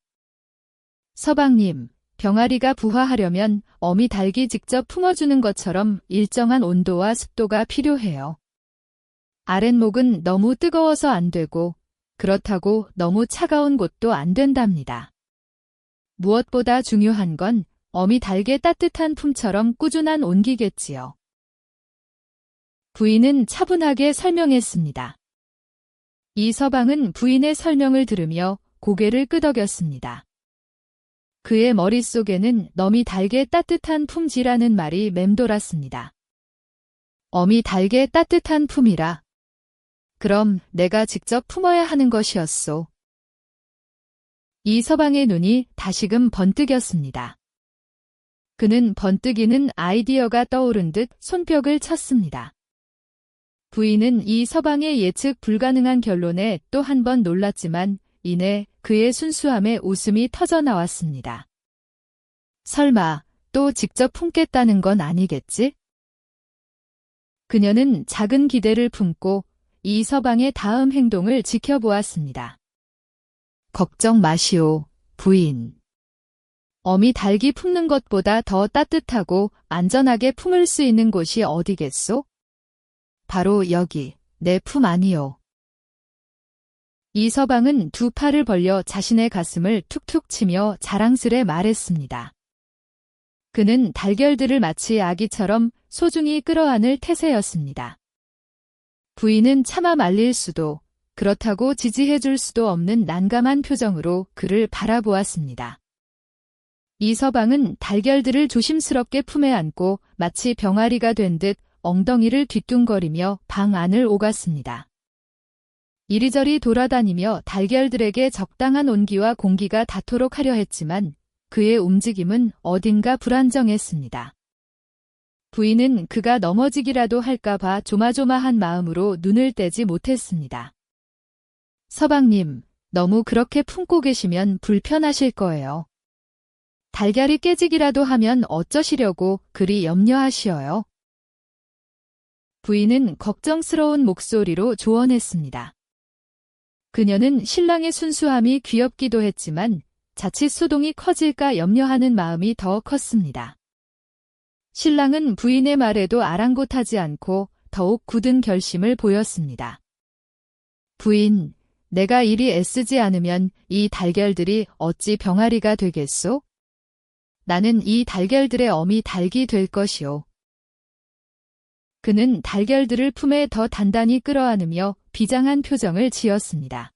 서방님, 병아리가 부화하려면 어미 닭이 직접 품어주는 것처럼 일정한 온도와 습도가 필요해요. 아랫목은 너무 뜨거워서 안 되고 그렇다고 너무 차가운 곳도 안 된답니다. 무엇보다 중요한 건 어미 닭의 따뜻한 품처럼 꾸준한 온기겠지요. 부인은 차분하게 설명했습니다. 이 서방은 부인의 설명을 들으며 고개를 끄덕였습니다. 그의 머릿속에는 어미 닭의 따뜻한 품지라는 말이 맴돌았습니다. 어미 닭의 따뜻한 품이라. 그럼 내가 직접 품어야 하는 것이었소. 이 서방의 눈이 다시금 번뜩였습니다. 그는 번뜩이는 아이디어가 떠오른 듯 손뼉을 쳤습니다. 부인은 이 서방의 예측 불가능한 결론에 또 한 번 놀랐지만 이내 그의 순수함에 웃음이 터져나왔습니다. 설마 또 직접 품겠다는 건 아니겠지? 그녀는 작은 기대를 품고 이 서방의 다음 행동을 지켜보았습니다. 걱정 마시오, 부인. 어미 닭이 품는 것보다 더 따뜻하고 안전하게 품을 수 있는 곳이 어디겠소? 바로 여기, 내 품 안이요. 이 서방은 두 팔을 벌려 자신의 가슴을 툭툭 치며 자랑스레 말했습니다. 그는 달걀들을 마치 아기처럼 소중히 끌어안을 태세였습니다. 부인은 차마 말릴 수도 그렇다고 지지해 줄 수도 없는 난감한 표정으로 그를 바라보았습니다. 이 서방은 달걀들을 조심스럽게 품에 안고 마치 병아리가 된 듯 엉덩이를 뒤뚱거리며 방 안을 오갔습니다. 이리저리 돌아다니며 달걀들에게 적당한 온기와 공기가 닿도록 하려 했지만 그의 움직임은 어딘가 불안정했습니다. 부인은 그가 넘어지기라도 할까봐 조마조마한 마음으로 눈을 떼지 못했습니다. 서방님, 너무 그렇게 품고 계시면 불편하실 거예요. 달걀이 깨지기라도 하면 어쩌시려고 그리 염려하시어요? 부인은 걱정스러운 목소리로 조언했습니다. 그녀는 신랑의 순수함이 귀엽기도 했지만 자칫 소동이 커질까 염려하는 마음이 더 컸습니다. 신랑은 부인의 말에도 아랑곳하지 않고 더욱 굳은 결심을 보였습니다. 부인, 내가 이리 애쓰지 않으면 이 달걀들이 어찌 병아리가 되겠소? 나는 이 달걀들의 어미 닭이 될 것이오. 그는 달걀들을 품에 더 단단히 끌어안으며 비장한 표정을 지었습니다.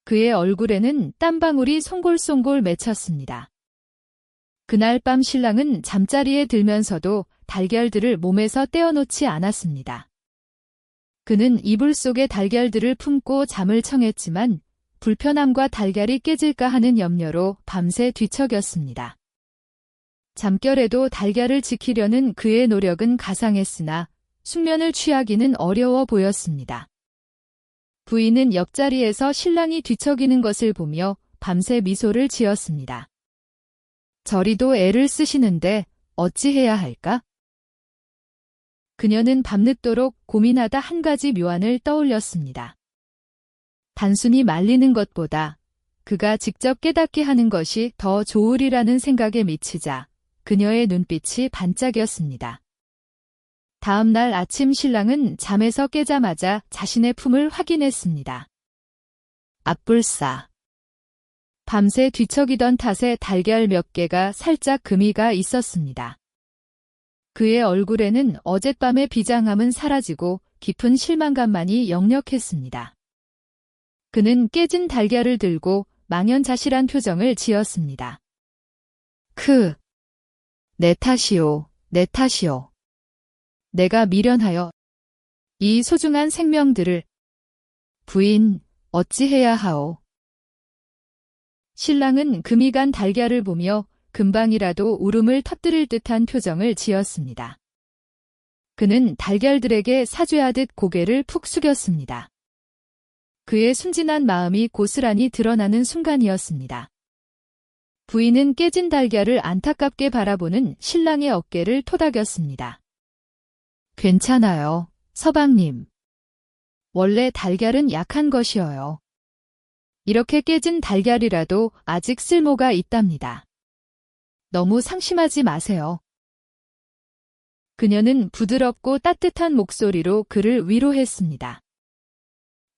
그의 얼굴에는 땀방울이 송골송골 맺혔습니다. 그날 밤 신랑은 잠자리에 들면서도 달걀들을 몸에서 떼어놓지 않았습니다. 그는 이불 속에 달걀들을 품고 잠을 청했지만 불편함과 달걀이 깨질까 하는 염려로 밤새 뒤척였습니다. 잠결에도 달걀을 지키려는 그의 노력은 가상했으나 숙면을 취하기는 어려워 보였습니다. 부인은 옆자리에서 신랑이 뒤척이는 것을 보며 밤새 미소를 지었습니다. 저리도 애를 쓰시는데 어찌해야 할까? 그녀는 밤늦도록 고민하다 한 가지 묘안을 떠올렸습니다. 단순히 말리는 것보다 그가 직접 깨닫게 하는 것이 더 좋으리라는 생각에 미치자 그녀의 눈빛이 반짝였습니다. 다음 날 아침 신랑은 잠에서 깨자마자 자신의 품을 확인했습니다. 앞불싸. 밤새 뒤척이던 탓에 달걀 몇 개가 살짝 금이가 있었습니다. 그의 얼굴에는 어젯밤의 비장함은 사라지고 깊은 실망감만이 역력했습니다. 그는 깨진 달걀을 들고 망연자실한 표정을 지었습니다. 내 탓이오, 내 탓이오. 내가 미련하여 이 소중한 생명들을 부인, 어찌해야 하오. 신랑은 금이 간 달걀을 보며 금방이라도 울음을 터뜨릴 듯한 표정을 지었습니다. 그는 달걀들에게 사죄하듯 고개를 푹 숙였습니다. 그의 순진한 마음이 고스란히 드러나는 순간이었습니다. 부인은 깨진 달걀을 안타깝게 바라보는 신랑의 어깨를 토닥였습니다. 괜찮아요, 서방님. 원래 달걀은 약한 것이어요. 이렇게 깨진 달걀이라도 아직 쓸모가 있답니다. 너무 상심하지 마세요. 그녀는 부드럽고 따뜻한 목소리로 그를 위로했습니다.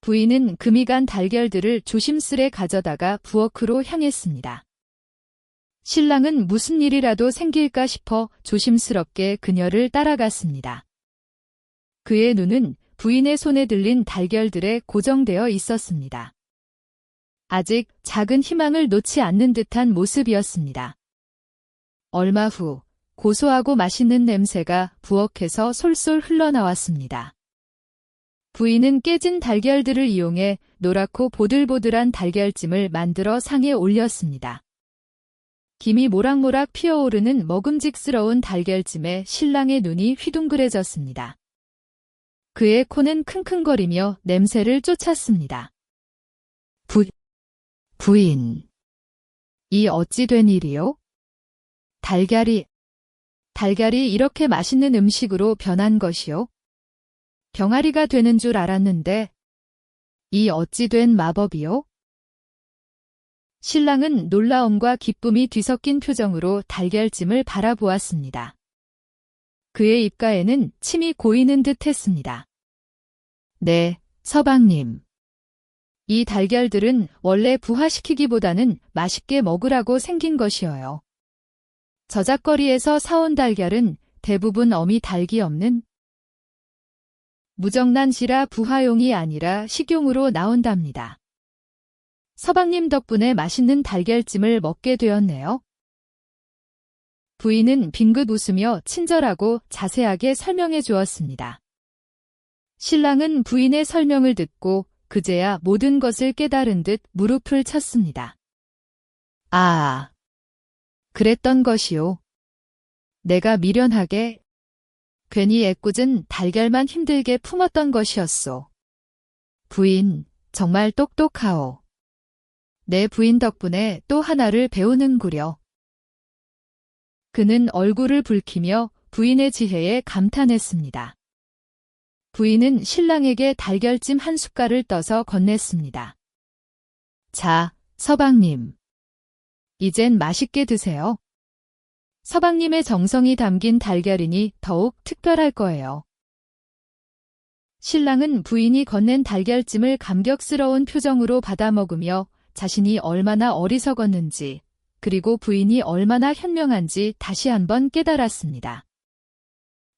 부인은 금이 간 달걀들을 조심스레 가져다가 부엌으로 향했습니다. 신랑은 무슨 일이라도 생길까 싶어 조심스럽게 그녀를 따라갔습니다. 그의 눈은 부인의 손에 들린 달걀들에 고정되어 있었습니다. 아직 작은 희망을 놓지 않는 듯한 모습이었습니다. 얼마 후 고소하고 맛있는 냄새가 부엌에서 솔솔 흘러나왔습니다. 부인은 깨진 달걀들을 이용해 노랗고 보들보들한 달걀찜을 만들어 상에 올렸습니다. 김이 모락모락 피어오르는 먹음직스러운 달걀찜에 신랑의 눈이 휘둥그레졌습니다. 그의 코는 킁킁거리며 냄새를 쫓았습니다. 부인. 이 어찌 된 일이요? 달걀이 이렇게 맛있는 음식으로 변한 것이요? 병아리가 되는 줄 알았는데 이 어찌 된 마법이요? 신랑은 놀라움과 기쁨이 뒤섞인 표정으로 달걀찜을 바라보았습니다. 그의 입가에는 침이 고이는 듯 했습니다. 네, 서방님. 이 달걀들은 원래 부화시키기보다는 맛있게 먹으라고 생긴 것이어요. 저작거리에서 사온 달걀은 대부분 어미 달기 없는 무정란시라 부화용이 아니라 식용으로 나온답니다. 서방님 덕분에 맛있는 달걀찜을 먹게 되었네요. 부인은 빙긋 웃으며 친절하고 자세하게 설명해 주었습니다. 신랑은 부인의 설명을 듣고 그제야 모든 것을 깨달은 듯 무릎을 쳤습니다. 아, 그랬던 것이오. 내가 미련하게 괜히 애꿎은 달걀만 힘들게 품었던 것이었소. 부인, 정말 똑똑하오. 내 부인 덕분에 또 하나를 배우는구려. 그는 얼굴을 붉히며 부인의 지혜에 감탄했습니다. 부인은 신랑에게 달걀찜 한 숟갈을 떠서 건넸습니다. 자, 서방님. 이젠 맛있게 드세요. 서방님의 정성이 담긴 달걀이니 더욱 특별할 거예요. 신랑은 부인이 건넨 달걀찜을 감격스러운 표정으로 받아먹으며 자신이 얼마나 어리석었는지 그리고 부인이 얼마나 현명한지 다시 한번 깨달았습니다.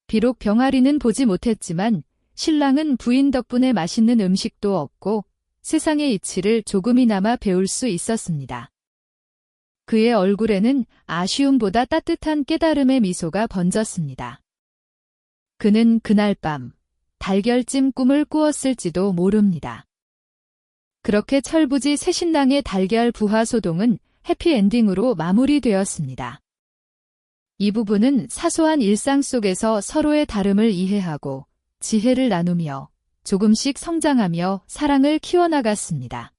비록 병아리는 보지 못했지만 신랑은 부인 덕분에 맛있는 음식도 얻고 세상의 이치를 조금이나마 배울 수 있었습니다. 그의 얼굴에는 아쉬움보다 따뜻한 깨달음의 미소가 번졌습니다. 그는 그날 밤 달걀찜 꿈을 꾸었을지도 모릅니다. 그렇게 철부지 새신랑의 달걀 부화 소동은 해피엔딩으로 마무리되었습니다. 이 부부는 사소한 일상 속에서 서로의 다름을 이해하고 지혜를 나누며 조금씩 성장하며 사랑을 키워나갔습니다.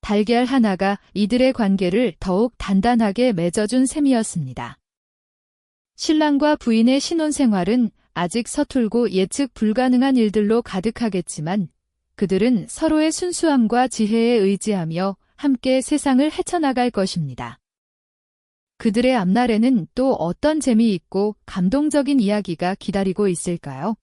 달걀 하나가 이들의 관계를 더욱 단단하게 맺어준 셈이었습니다. 신랑과 부인의 신혼생활은 아직 서툴고 예측 불가능한 일들로 가득하겠지만 그들은 서로의 순수함과 지혜에 의지하며 함께 세상을 헤쳐나갈 것입니다. 그들의 앞날에는 또 어떤 재미있고 감동적인 이야기가 기다리고 있을까요?